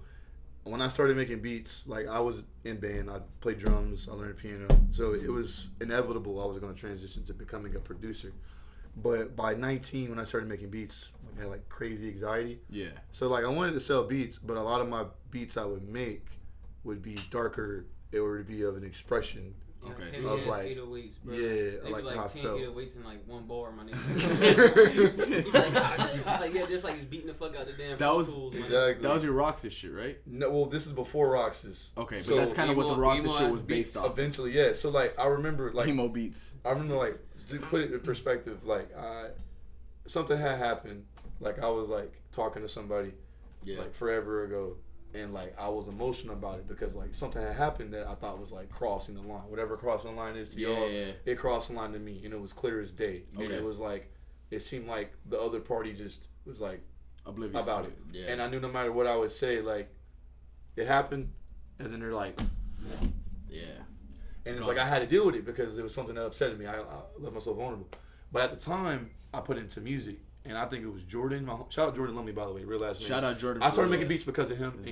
when I started making beats, like I was in band, I played drums, I learned piano. So it was inevitable I was going to transition to becoming a producer. But by 19, when I started making beats, I had like crazy anxiety. Yeah. So like I wanted to sell beats, but a lot of my beats I would make would be darker. It would be of an expression. Okay. Of like 808s, bro. Yeah, like how I 10 felt. 808s in like one bar, my nigga. Like, yeah, just like he's beating the fuck out the damn. That was tools, exactly. That was your Roxas shit, right? No, well, this is before Roxas. Okay, so but that's kind of what the Roxas shit was based off. Eventually, yeah. So like I remember like emo beats. I remember like to put it in perspective, like something had happened. Like I was like talking to somebody like forever ago. And like I was emotional about it because like something had happened that I thought was like crossing the line. Whatever crossing the line is to y'all, it crossed the line to me, and it was clear as day. And it was like it seemed like the other party just was like oblivious about to it. Yeah. And I knew no matter what I would say, like it happened, and then they're like, and it's like I had to deal with it because it was something that upset me. I left myself vulnerable. But at the time, I put it into music. And I think it was Jordan. Shout out Jordan Lumley, by the way, real last name. Shout out Jordan. I started making beats because of him. It's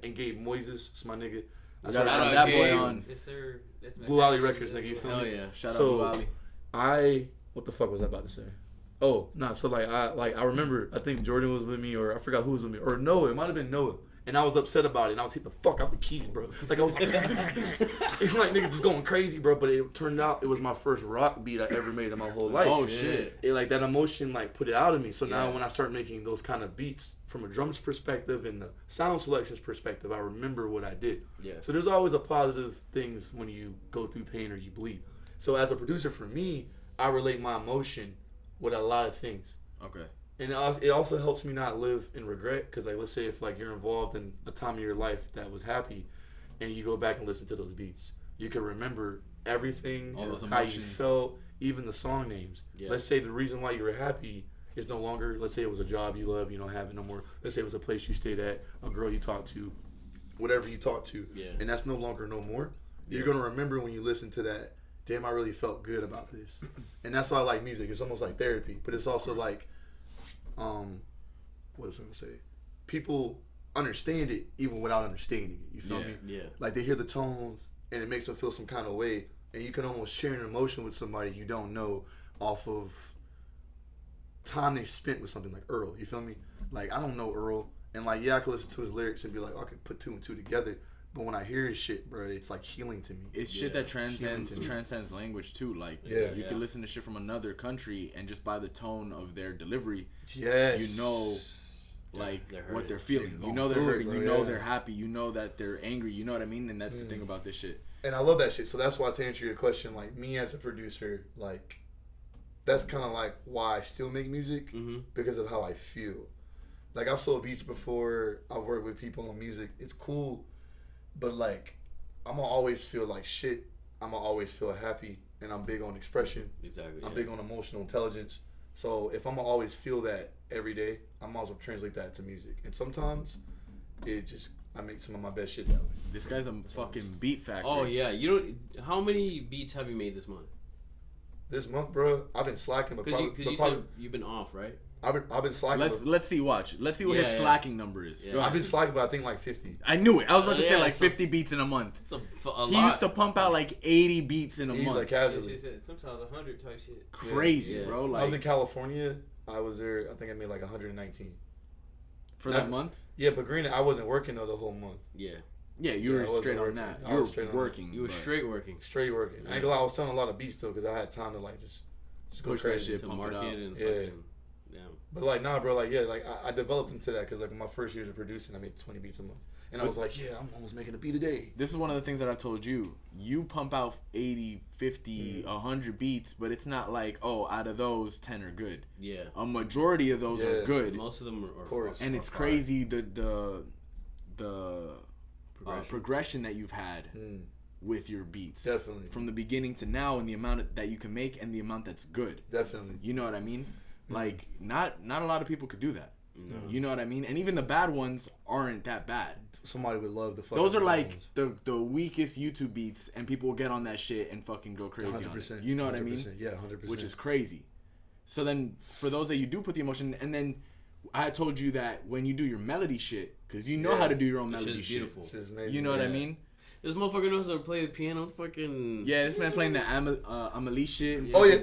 and Gabe Moises, it's my nigga. I got that boy on. Yes, sir. Blue Alley Records, nigga. You feel me? Oh yeah. Shout out Blue Alley. What the fuck was I about to say? Oh, nah. So I remember. I think Jordan was with me, or I forgot who was with me, or Noah. It might have been Noah. And I was upset about it, and I was hit the fuck out the keys, bro. Like I was like, it's like niggas just going crazy, bro. But it turned out it was my first rock beat I ever made in my whole life. Oh shit! It like that emotion like put it out of me. So now when I start making those kind of beats from a drums perspective and the sound selections perspective, I remember what I did. Yeah. So there's always a positive things when you go through pain or you bleed. So as a producer, for me, I relate my emotion with a lot of things. Okay. And it also helps me not live in regret, because like, let's say if like you're involved in a time of your life that was happy, and you go back and listen to those beats, you can remember everything, all those how you emotions. felt, even the song names. Yeah. Let's say the reason why you were happy is no longer, let's say it was a job you love, you don't have it no more. Let's say it was a place you stayed at, a girl you talked to, whatever you talked to, and that's no longer no more. You're gonna remember when you listen to that, damn, I really felt good about this. And that's why I like music. It's almost like therapy, but it's also like, what was I gonna say? People understand it even without understanding it. You feel me? Yeah. Like they hear the tones and it makes them feel some kind of way, and you can almost share an emotion with somebody you don't know off of time they spent with something like Earl. You feel me? Like I don't know Earl, and like I could listen to his lyrics and be like, I could put 2 and 2 together. But when I hear his shit, bro, it's like healing to me. It's shit that transcends language too. Like you can listen to shit from another country and just by the tone of their delivery, you know, like what they're feeling. You know they're hurting. You know they're happy. You know that they're angry. You know what I mean? And that's the thing about this shit. And I love that shit. So that's why, to answer your question, like me as a producer, like that's kind of like why I still make music, because of how I feel. Like I've sold beats before. I've worked with people on music. It's cool. But like, I'm gonna always feel like shit. I'm gonna always feel happy, and I'm big on expression. Exactly. I'm big on emotional intelligence. So if I'm gonna always feel that every day, I might as well translate that to music. And sometimes, I make some of my best shit that way. This guy's a fucking beat factory. Oh yeah, how many beats have you made this month? This month, bro, I've been slacking, but Because you said you've been off, right? I've been slacking. Let's see what his slacking number is. Yeah. I've been slacking, but I think like 50. I knew it. I was about to say like 50 beats in a month. It's a He lot. used to pump out like 80 beats in a month. Like casually. Yeah, sometimes 100 type shit. Crazy, bro. Like I was in California. I was there. I think I made like 119 for that month. Yeah, but granted, I wasn't working though the whole month. Yeah, you were straight on that. You were working. You were straight working. Straight working. I ain't gonna lie, I was selling a lot of beats though, because I had time to like just go push crazy. that shit, pump it out. And Yeah. fucking, But like, nah, bro, like, yeah, like I developed into that, because like my first years of producing, I made 20 beats a month, and I was like, yeah, I'm almost making a beat a day. This is one of the things that I told you. You pump out 80, 50, 100 beats, but it's not like, oh, out of those, 10 are good. Yeah. A majority of those are good. Most of them are Of course. And it's crazy the progression that you've had with your beats. Definitely. From the beginning to now, and the amount that you can make and the amount that's good. Definitely. You know what I mean? Like, not a lot of people could do that. No. You know what I mean? And even the bad ones aren't that bad. Somebody would love the fuck. Those are like the weakest YouTube beats, and people will get on that shit and fucking go crazy 100%, on it. You know what I mean? Yeah, 100%. Which is crazy. So then, for those that you do put the emotion, and then I told you that when you do your melody shit, because you know how to do your own melody shit. Beautiful. This is amazing. You know what I mean? This motherfucker knows how to play the piano. Fucking Yeah, this man playing the Amelie shit. Oh yeah.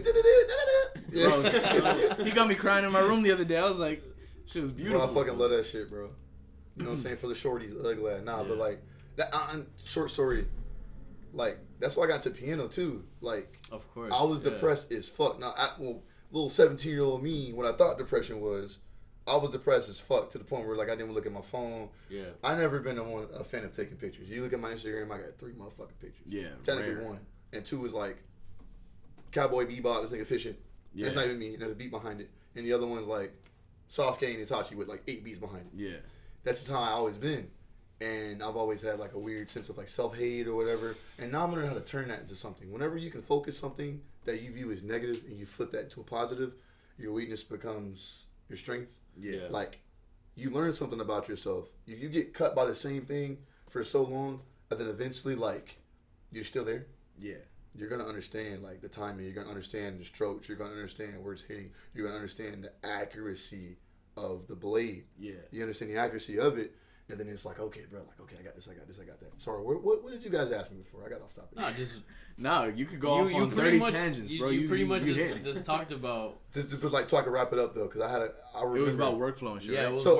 Bro, so, he got me crying in my room the other day. I was like, shit was beautiful. Bro, I fucking love that shit, bro. You know what I'm saying? For the shorties, ugly. Nah, but like that. Short story. Like that's why I got into piano too. Like, of course, I was depressed as fuck. Now, little 17-year-old me, when I thought depression was, I was depressed as fuck to the point where like I didn't even look at my phone. Yeah. I never been a fan of taking pictures. You look at my Instagram, I got 3 motherfucking pictures. Yeah. Technically rare. 1. And 2 was like Cowboy Bebop, this nigga fishing. Yeah. It's not even me. There's a beat behind it. And the other one's like Sasuke and Itachi with like 8 beats behind it. Yeah. That's just how I always been. And I've always had like a weird sense of like self-hate or whatever. And now I'm learning how to turn that into something. Whenever you can focus something that you view as negative and you flip that into a positive, your weakness becomes your strength. Yeah. Like, you learn something about yourself. If you get cut by the same thing for so long, and then eventually, like, you're still there. Yeah. You're going to understand, like, the timing. You're going to understand the strokes. You're going to understand where it's hitting. You're going to understand the accuracy of the blade. Yeah. You understand the accuracy of it. And then it's like, okay, bro, like, okay, I got this, I got that. Sorry, what did you guys ask me before? I got off topic. No, you could go off on 30 tangents, bro. You pretty much just talked about. Just like so I could wrap it up though, because it was about workflow and shit. Yeah, right? So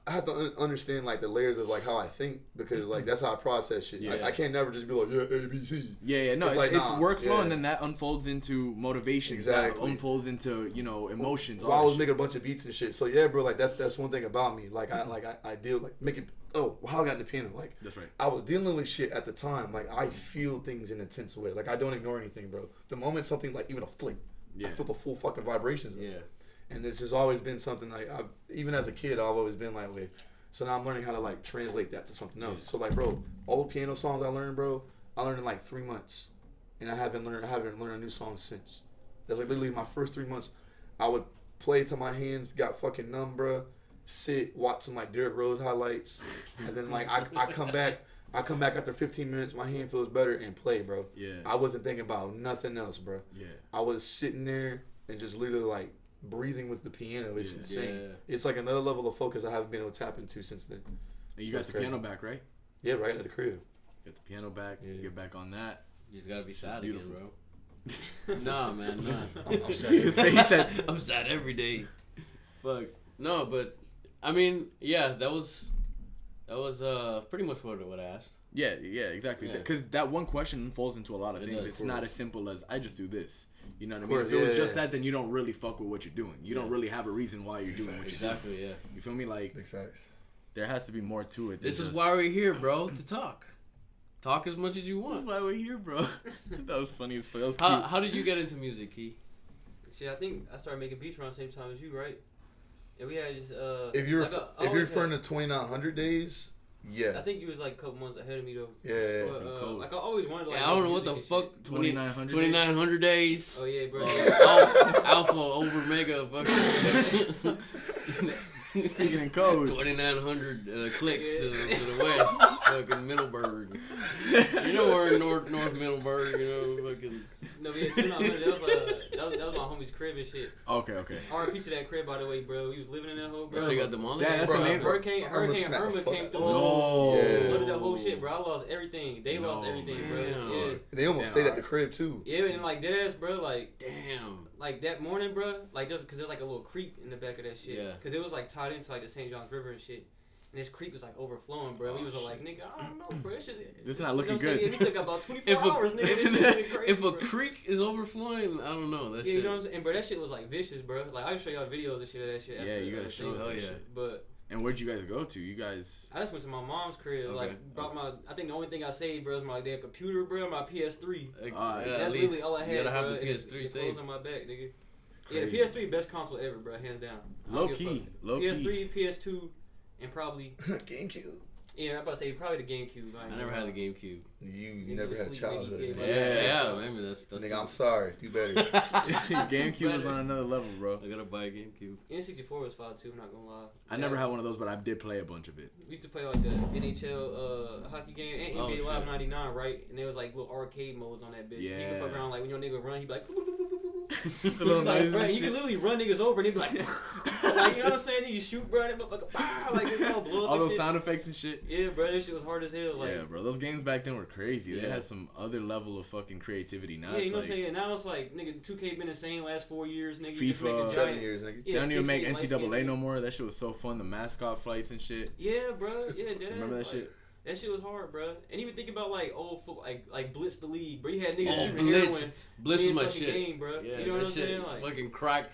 I have to understand like the layers of like how I think, because like that's how I process shit. Yeah. I can't never just be like A B C. Yeah. No, it's workflow, and then that unfolds into motivation. Exactly. That unfolds into emotions. Well, I was making a bunch of beats and shit. So yeah, bro, like that's one thing about me. Like I deal like making. Oh, how I got into piano. Like, that's right. I was dealing with shit at the time. Like, I feel things in an intense way. Like, I don't ignore anything, bro. The moment something, like, even a flick, I feel the full fucking vibrations of it. And this has always been something, like, even as a kid, I've always been like, wait. So now I'm learning how to, like, translate that to something else. So, like, bro, all the piano songs I learned, bro, I learned in, like, 3 months. And I haven't learned a new song since. That's, like, literally my first 3 months. I would play till my hands got fucking numb, bro. Sit, watch some like Derrick Rose highlights, and then like I come back after 15 minutes, my hand feels better, and play, bro. Yeah. I wasn't thinking about nothing else, bro. Yeah. I was sitting there and just literally like breathing with the piano. It's insane. Yeah. It's like another level of focus I haven't been able to tap into since then. And you got the piano back, right? Yeah, right at the crib. Got the piano back. Yeah. You get back on that. You just gotta be sad again, bro. Nah, man, nah. I'm sad. He said, I'm sad every day. Fuck. No, but I mean, yeah, that was pretty much what I asked. Yeah, exactly. Because that one question falls into a lot of things. It's not as simple as I just do this. You know what I mean? If it was just that, then you don't really fuck with what you're doing. You don't really have a reason why you're doing what you're doing. Exactly, yeah. You feel me? Like, big facts. There has to be more to it. This is why we're here, bro, to talk. Talk as much as you want. That's why we're here, bro. That was funny as fuck. That was cute. How did you get into music, Key? Shit, I think I started making beats around the same time as you, right? Yeah, we had just if you're referring to 2900 days, yeah. I think you was like a couple months ahead of me though. Yeah. But, like I always wanted to. Like, I don't know what the fuck 2900 days. Oh yeah, bro. Alpha over mega fucking. Speaking in code. 2,900 clicks to the west. Fucking Middleburg. You know where North Middleburg, you know, fucking. No, but yeah, 2,900, that was my homie's crib and shit. Okay. R.I.P. to that crib, by the way, bro. He was living in that hole, bro. She got demolished. That's the name. Hurricane Irma came through. No. Flooded that whole shit, bro. I lost everything. They lost everything, bro. Yeah. They almost stayed at the crib, too. Yeah, and like, deadass, bro, like. Damn. Like, that morning, bro, like, just because there's like a little creek in the back of that shit. Yeah. Because it was like tied into like the St. John's River and shit. And this creek was like overflowing, bro. We was all like, nigga, I don't know, bro. This is not looking good. Yeah, we still got about 24 hours, nigga. This shit crazy, if a creek is overflowing, I don't know. That shit. You know what I'm saying? And, bro, that shit was like vicious, bro. Like, I'll show y'all videos and shit of that shit. Yeah, you gotta show us that shit. But. And where'd you guys go to? You guys. I just went to my mom's crib. Okay. Like, brought my. I think the only thing I saved, bro, is my damn computer, bro, my PS3. That's literally all I had. You gotta have bro, the PS3 saved. Clothes on my back, nigga. Crazy. Yeah, the PS3 best console ever, bro, hands down. Low key. PS3, PS2, and probably GameCube. Yeah, I'm about to say probably the GameCube. I never had the GameCube. You never had a childhood. Yeah, maybe that's. Nigga, I'm sorry. Do better. GameCube was on another level, bro. I gotta buy a GameCube. N64 was fun too. I'm not gonna lie. I never had one of those, but I did play a bunch of it. We used to play like the NHL hockey game and NBA Live '99, right? And there was like little arcade modes on that bitch. Yeah. You can fuck around like when your nigga run, he be like. The little noises like, you can literally run niggas over and they be like, like, you know what I'm saying? Then you shoot, bro, and like blow all those sound effects and shit. Yeah, bro, that shit was hard as hell. Like, yeah, bro, those games back then were crazy. They had some other level of fucking creativity. Now you know what I'm saying? Now it's like, nigga, 2K been insane last 4 years, nigga. FIFA, 7 years, nigga. They don't even make NCAA no more. That shit was so fun. The mascot fights and shit. Yeah, bro. Yeah, remember that shit? That shit was hard, bro. And even think about like old football, like Blitz the League, bro. You had niggas shooting heroin. Blitz was my shit. Game, bro. Yeah, you know what I'm saying? Like fucking crack,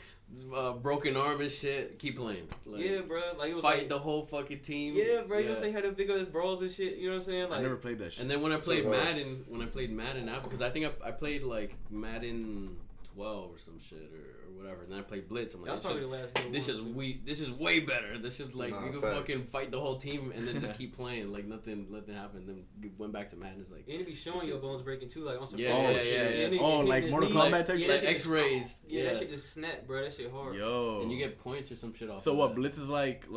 broken arm and shit. Keep playing. Like, yeah, bro. Like it was fight like, the whole fucking team. Yeah, bro. You know what I'm saying? Had the big ass brawls and shit. You know what I'm saying? Like I never played that shit. And then when I played Madden after, because I think I played like Madden 12 or some shit or whatever, and then I played Blitz. I'm like, this is way better. This is like you can fucking fight the whole team and then just keep playing like nothing happened. Then went back to Madden. It's like and it be showing your bones breaking too, like on some yeah. Oh, like Mortal Kombat type shit. Like X-rays. Yeah, that shit just snap, bro. That shit hard. Yo. And you get points or some shit off. So what? Blitz is like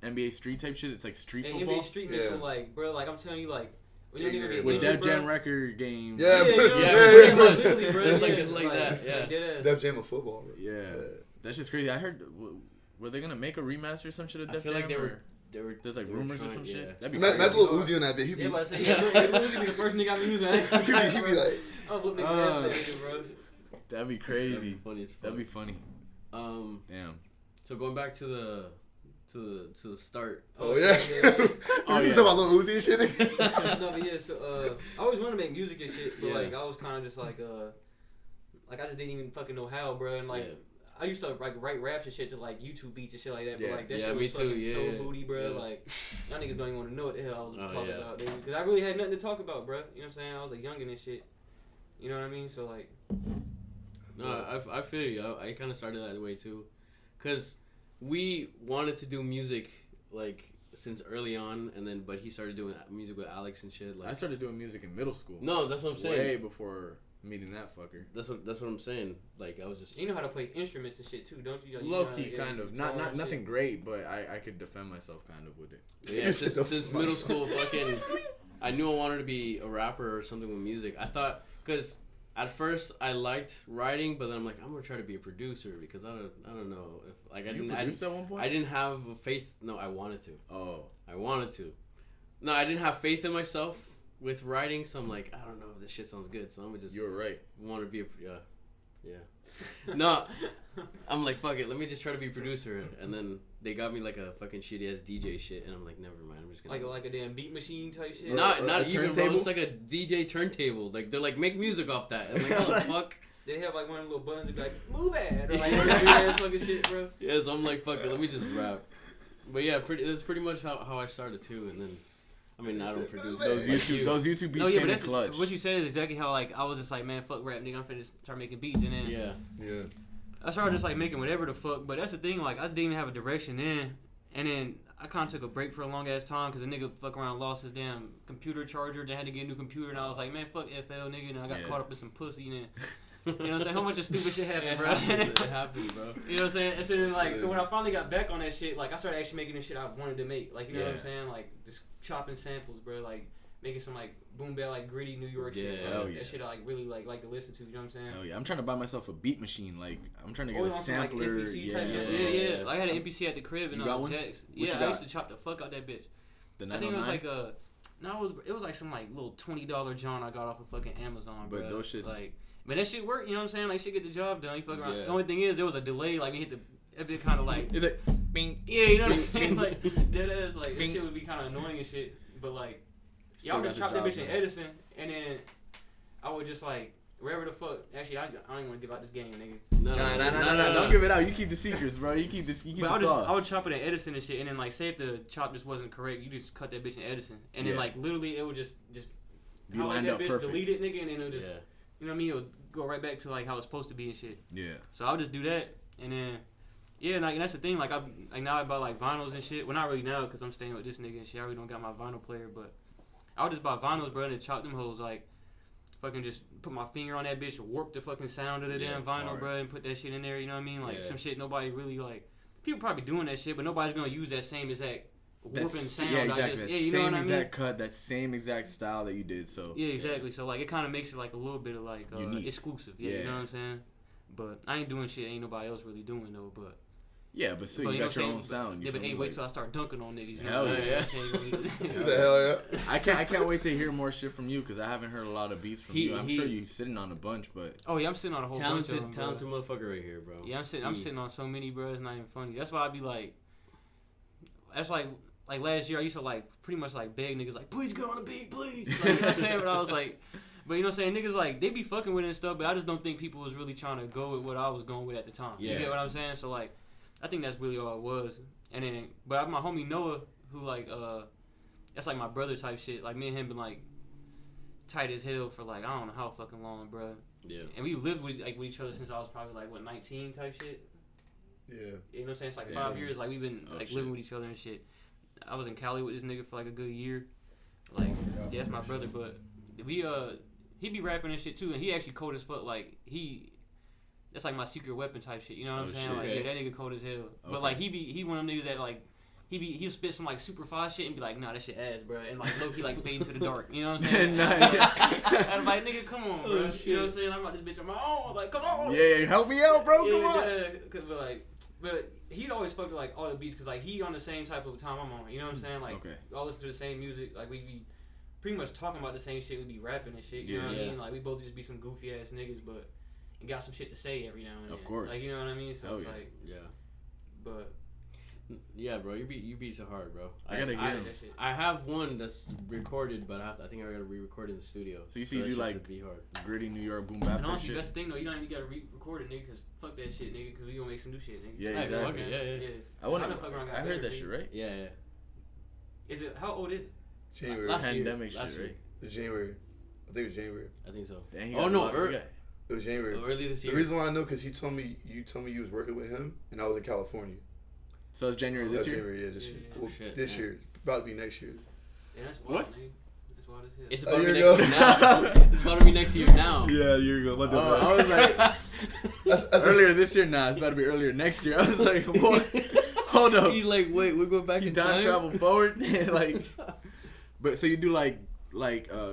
NBA Street type shit. It's like street football. NBA Street makes it like, bro. Like I'm telling you, like. With Def Jam record game. Yeah, pretty much. It's like that. Yeah. Def Jam of football. Bro. Yeah. That's just crazy. I heard, were they gonna make a remaster or some shit of Def Jam? I feel like they were. There's like rumors or some shit. That'd be that's a little Uzi on that bit. He be, but Uzi be the first nigga I be using. He be like, oh, what niggas bro? That'd be crazy. That'd be funny as fuck. That'd be funny. Damn. So going back to the start. Oh yeah. Oh yeah. You talking about little Uzi and shit? No, but yeah. So I always wanted to make music and shit, but like I was kind of just like I just didn't even fucking know how, bro. And like I used to like write raps and shit to like YouTube beats and shit like that. But like that shit was fucking so booty, bro. Like y'all niggas don't even want to know what the hell I was talking about, dude. Because I really had nothing to talk about, bro. You know what I'm saying? I was a youngin' and shit. You know what I mean? So like. No, I feel you. I kind of started that way too, cause we wanted to do music like since early on, and then but he started doing music with Alex and shit. Like I started doing music in middle school. No, that's what I'm saying. Way before meeting that fucker. That's what I'm saying. Like I was just. You know how to play instruments and shit too, don't you? Low key, kind of. Not nothing great, but I could defend myself kind of with it. Yeah, since middle school, fucking, I knew I wanted to be a rapper or something with music. I thought because. At first, I liked writing, but then I'm like, I'm gonna try to be a producer because I don't know if like I didn't. At one point? I didn't have faith. No, I wanted to. Oh, I wanted to. No, I didn't have faith in myself with writing, so I'm like, I don't know if this shit sounds good, so I'm gonna just. You were right. Want to be yeah. No, I'm like, fuck it. Let me just try to be a producer, and then they got me like a fucking shitty ass DJ shit, and I'm like, never mind. I'm just gonna like a damn beat machine type shit. Not even, bro. It's like a DJ turntable. Like they're like, make music off that. I'm like, how the fuck? They have like one of the little buttons that be like, move it, or like ass fucking shit, bro. Yeah, so I'm like, fuck it. Let me just rap. But yeah, that's pretty much how I started too, and then. I mean, I don't produce those YouTube beats came in clutch. What you said is exactly how like I was just like, man, fuck rap, nigga. I'm finna just start making beats, and then yeah. I started just like making whatever the fuck. But that's the thing, like I didn't even have a direction then, and then I kind of took a break for a long ass time because a nigga fuck around lost his damn computer charger. They had to get a new computer, and I was like, man, fuck FL, nigga. And I got caught up in some pussy, and then. You know what I'm saying? How much of stupid shit happened, bro? It happened, bro. You know what I'm saying? And so then, like, so when I finally got back on that shit, like, I started actually making the shit I wanted to make. Like, you know what I'm saying? Like, just chopping samples, bro. Like, making some, like, boom bap, like, gritty New York shit. Like, that shit I, like, really, like to listen to. You know what I'm saying? Oh, yeah. I'm trying to buy myself a beat machine. Like, I'm trying to get a sampler. Like, NPC type yeah. Like, I had an NPC at the crib. And you got one? Yeah, I used to chop the fuck out that bitch. The I think it was like a... No, it was like some, like, little $20 John I got off of fucking Amazon, bro. But those shits... Like... But that shit worked, you know what I'm saying? Like, shit get the job done. You fuck around. The only thing is, there was a delay. Like, we hit a bit kind of like... It's like... Bing. Yeah, you know what I'm saying? Like, dead ass, like, that shit would be kind of annoying and shit. But, like, y'all just chop that bitch in Edison, and then I would just, like, wherever the fuck... Actually, I don't even want to give out this game, nigga. No. Don't give it out. You keep the secrets, bro. You keep the sauce. I would chop it in Edison and shit, and then, like, say if the chop just wasn't correct, you just cut that bitch in Edison. And then, like, literally, it would just be lined up perfect. Delete it, nigga, and then it would just... You know what I mean? It would go right back to like how it's supposed to be and shit. Yeah. So I would just do that, and then and that's the thing. Like now I buy like vinyls and shit. Well, not really now because I'm staying with this nigga and shit. I really don't got my vinyl player, but I would just buy vinyls, bro, and then chop them hoes. Like fucking just put my finger on that bitch, warp the fucking sound of the damn vinyl, bro, and put that shit in there. You know what I mean? Like some shit nobody really like. People probably doing that shit, but nobody's gonna use that same exact. Warping sound. Yeah, exactly. You know what I mean? Same exact cut, that same exact style that you did. So yeah, exactly. So like it kind of makes it like a little bit of like exclusive. Yeah, you know what I'm saying? But I ain't doing shit. Ain't nobody else really doing though. But yeah, but still, you got your own sound. Yeah, but hey, wait till I start dunking on niggas. Hell yeah! Hell yeah! I can't wait to hear more shit from you because I haven't heard a lot of beats from you. I'm sure you're sitting on a bunch, but oh yeah, I'm sitting on a whole bunch of them, talented motherfucker right here, bro. Yeah, I'm sitting on so many, bro. It's not even funny. That's why I be like, that's like last year I used to like pretty much like beg niggas like, please get on the beat, please. Like, you know what I'm saying? But I was like, but you know what I'm saying? Niggas like they be fucking with it and stuff, but I just don't think people was really trying to go with what I was going with at the time. Yeah. You get what I'm saying? So like, I think that's really all it was. And then, but my homie Noah, who like that's like my brother type shit. Like me and him been like tight as hell for like I don't know how fucking long, bro. Yeah. And we lived with each other since I was probably like 19 type shit. Yeah. You know what I'm saying? It's like 5 years. Like we've been living with each other and shit. I was in Cali with this nigga for like a good year. Like, yeah, that's my brother, but we he be rapping and shit too, and he actually cold as fuck. Like that's like my secret weapon type shit. You know what I'm saying? Like, yeah, that nigga cold as hell. But like he one of them niggas that like he'll spit some like super fast shit and be like, nah, that shit ass, bro, and like low key like fade into the dark. You know what I'm saying? And I'm like, nigga, come on, bro. You know what I'm saying? I'm about this bitch on my own. Like, come on. Yeah, help me out, bro. Come on. Yeah, but he'd always fuck with like all the beats because like he on the same type of time I'm on. You know what I'm saying? Like, we all listen to the same music. Like we be pretty much talking about the same shit. We be rapping and shit. You know what I mean? Like we both just be some goofy ass niggas, but and got some shit to say every now and then. Of course. Like you know what I mean? So it's like but. Yeah, bro, you beats are hard, bro. I gotta get him. I have one that's recorded, but I think I gotta re-record in the studio. So you do like gritty New York boom bap type shit. That's the thing though. You don't even gotta re-record it, nigga. Cause fuck that shit, nigga. Cause we gonna make some new shit, nigga. Yeah, exactly. Yeah. I heard that shit, right? Yeah. Is it? How old is it? January. Pandemic shit, right? It's January. I think it was January. I think so. It was January. Early this year. The reason why I know because you told me you was working with him, and I was in California. So it's January this year? January, this year. About to be next year. Yeah, that's wild, nigga. That's wild as hell. It's about to be next year now. It's about to be next year now. Yeah, a year ago. I was like, that's earlier this year now. It's about to be earlier next year. I was like, what? Hold up. He's like, wait, we're going back in time? Travel forward? Like, but so you do like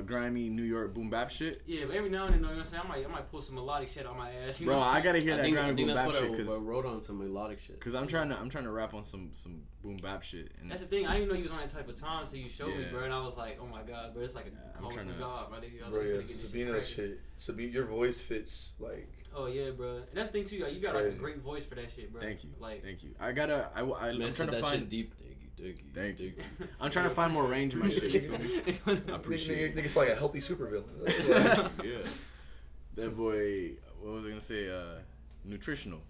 grimy New York boom bap shit? Yeah, but every now and then, you know what I'm saying? I might pull some melodic shit on my ass. You Bro, know I gotta hear that grimy boom bap shit because I wrote on some melodic shit. Cause I'm trying to rap on some boom bap shit. And that's the thing. I didn't know you was on that type of time until you showed me, bro. And I was like, oh my god, bro, it's like a call from God, my nigga. Bro, yeah, Sabina shit. Sabina, your voice fits like. Oh yeah, bro. And that's the thing too. Like, you got like a great voice for that shit, bro. Thank you. Like, thank you. I'm trying to find deep. Thank you. I'm trying to find more range in my shit. You feel me? I appreciate it. I think it's like a healthy supervillain. Yeah. That boy, what was I gonna say? Nutritional.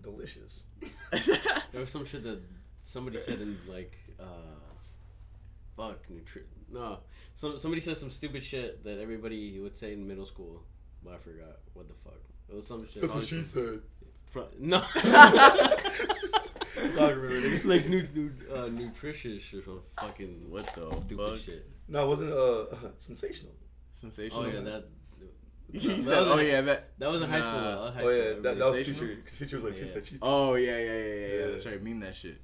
Delicious. There was some shit that somebody said in like, somebody said some stupid shit that everybody would say in middle school, but I forgot what the fuck. It was some shit. That's what she said. No. Like nutritious or some fucking what the stupid fuck? shit. No, it wasn't sensational. Sensational. Oh yeah, that. That was in high school. Oh yeah, that was Future. Because Future was like, yeah. Oh yeah. That's right. Meme that shit.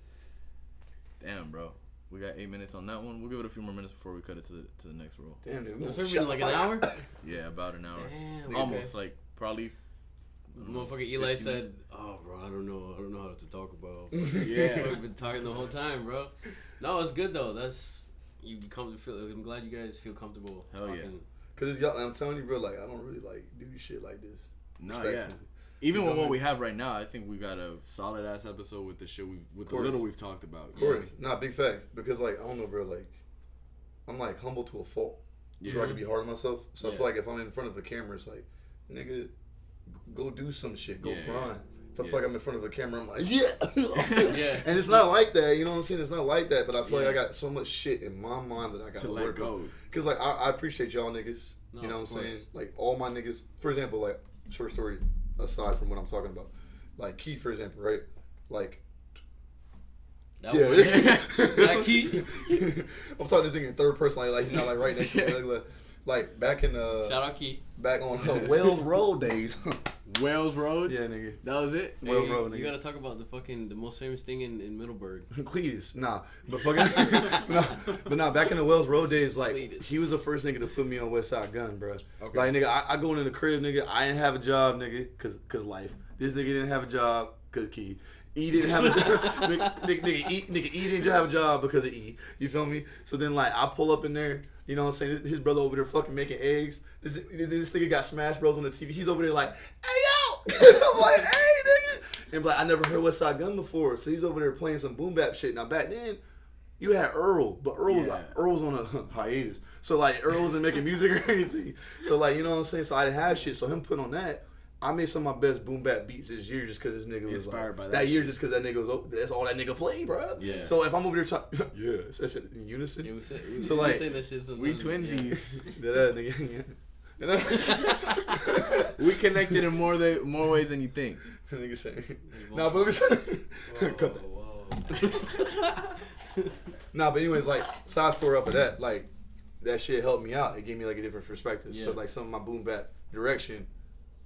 Damn, bro. We got 8 minutes on that one. We'll give it a few more minutes before we cut it to the next roll. Damn, dude. Was it like an hour? Yeah, about an hour. Damn. Almost like probably. Motherfucker Eli said, "Oh, bro, I don't know how to talk about." Yeah, we've been talking the whole time, bro. No, it's good though. That's you come to feel. I'm glad you guys feel comfortable. Hell talking. yeah. Cause y'all, I'm telling you, bro. Like I don't really like do shit like this. No, yeah. Even with what we have right now, I think we got a solid ass episode with the shit the little we've talked about. Of course, nah, big facts. Because like I don't know, bro. Like I'm like humble to a fault. So I can be hard on myself. So I feel like if I'm in front of a camera, it's like, nigga, go do some shit. Go grind. If I feel like I'm in front of a camera, I'm like, yeah. And it's not like that. You know what I'm saying? It's not like that. But I feel like I got so much shit in my mind that I got to let go. Because like I appreciate y'all niggas. No, you know what I'm saying? Like all my niggas. For example, like short story aside from what I'm talking about, like Keith, for example, right? Like. That Keith. I'm talking this thing in third person, like he's not like right next to me. Like back in shout out Keith. Back on Wales Road days. Wales Road? Yeah, nigga. That was it? Hey, Wales Road, nigga. You gotta talk about the most famous thing in Middleburg. Cletus. Nah. But fucking back in the Wales Road days, like Cletus. He was the first nigga to put me on West Side Gun, bro. Okay. Like nigga, I go into the crib, nigga, I didn't have a job, nigga, cause life. This nigga didn't have a job, cause Key. E didn't have a nigga E didn't have a job because of E. You feel me? So then like I pull up in there, you know what I'm saying? His brother over there fucking making eggs. This nigga got Smash Bros on the TV. He's over there like, hey yo! I'm like, hey nigga! And like I never heard West Side Gun before, so he's over there playing some boom bap shit. Now back then, you had Earl, but Earl was on a hiatus. So like Earl wasn't making music or anything. So like you know what I'm saying? So I didn't have shit. So him putting on that. I made some of my best boom bap beats this year just because this nigga was inspired by that year just because that nigga was that's all that nigga played, bro. Yeah. So if I'm over there talking, it's that shit in unison. Yeah, so like we twinsies. That nigga. We connected in more ways than you think. The nigga saying, nah, but cut that. Nah, but anyways, like side story off of that, like that shit helped me out. It gave me like a different perspective. Yeah. So like some of my boom bap direction.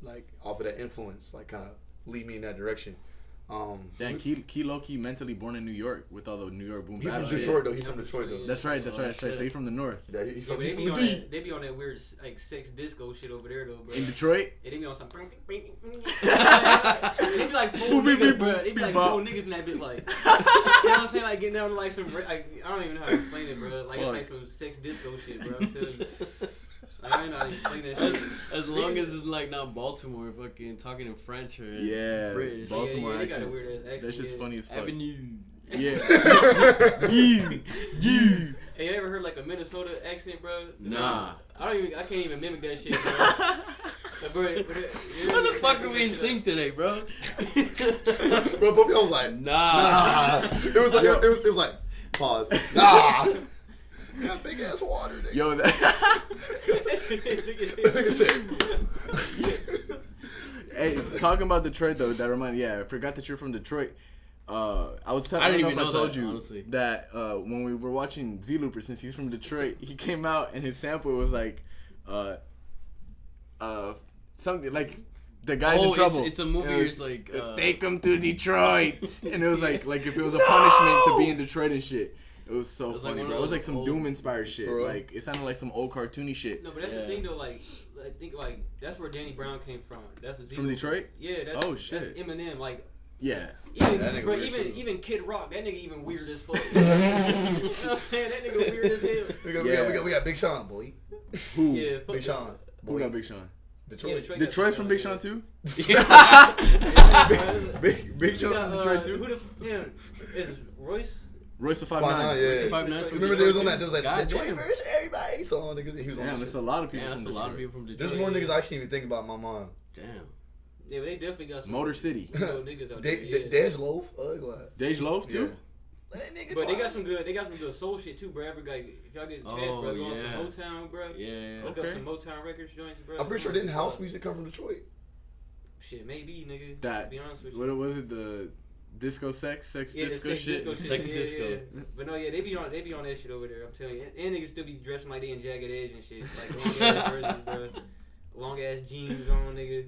Like off of that influence, like kind of lead me in that direction. Damn, Key low-key mentally born in New York with all the New York boom. He's from Detroit though. He's from Detroit though. That's right. So he's from the north. Yeah, he's from they the D. They be on that weird like sex disco shit over there though, bro. In Detroit? Yeah, they be on some. They be like four niggas, bro. They be like four niggas in that bit, like. You know what I'm saying? Like getting down to like some. Like, I don't even know how to explain it, bro. Like it's like some sex disco shit, bro. I'm telling you. Like, I ain't know how to explain that shit. As long as it's like not Baltimore, fucking talking in French or British. Baltimore yeah, accent. Got a weird ass accent. That's just funny as fuck. Avenue. Yeah. You. Hey, you ever heard like a Minnesota accent, bro? Nah. I can't even mimic that shit, bro. What the fuck are we in sync today, bro? Bro, both of y'all was like, nah. It was like, it was like, pause. Nah. Got big ass water, nigga. Yo, That nigga said. Hey, talking about Detroit though, that reminded. Yeah, I forgot that you're from Detroit. I was telling. I didn't don't even know if I know told that, you honestly. that when we were watching Z Looper, since he's from Detroit, he came out and his sample was like, something like the guy's in trouble. It's a movie. It's like take him to Detroit, and it was like if it was a punishment to be in Detroit and shit. It was so funny, bro. It was like some Doom inspired shit. Bro. Like it sounded like some old cartoony shit. No, but that's the thing though. Like, I think like that's where Danny Brown came from. That's what From Detroit? Yeah. That's, Oh shit. That's Eminem. Like. Yeah. Even Kid Rock, that nigga even weird as fuck. You know what I'm saying? That nigga weird as hell. We got Big Sean, boy. Who? Yeah, Big Sean. Who got Big Sean? Detroit. Yeah, Detroit's from Big Sean too? Yeah, Big Sean's from Detroit too? Who the is Royce? Royce the 5'9". Yeah. 5'9" Remember they was on that? There was like God Detroit damn. versus everybody. So niggas, he was on. Damn, that there's shit. a lot of people Yeah, from that's a lot of Detroit. people from Detroit. There's more niggas I can't even think about in my mind. Damn. Yeah, but they definitely got some Motor City. you know, niggas out there. Yeah. Dej Loaf, ugly. Dej Loaf too? That nigga But they got some good soul shit too, bro. If y'all get a chance, bro, go on yeah. some Motown, bro. Yeah. Look up some Motown records joints, bro. I'm pretty sure didn't house music come from Detroit? Shit, maybe, nigga. That, to be honest with you. what was it? The disco sex Yeah, the disco sex shit? disco shit. Sex yeah, disco. Yeah. But no, yeah, they be on that shit over there. I'm telling you, and niggas still be dressing like they in Jagged Edge and shit, like long ass versions, bro. Long ass jeans on, nigga.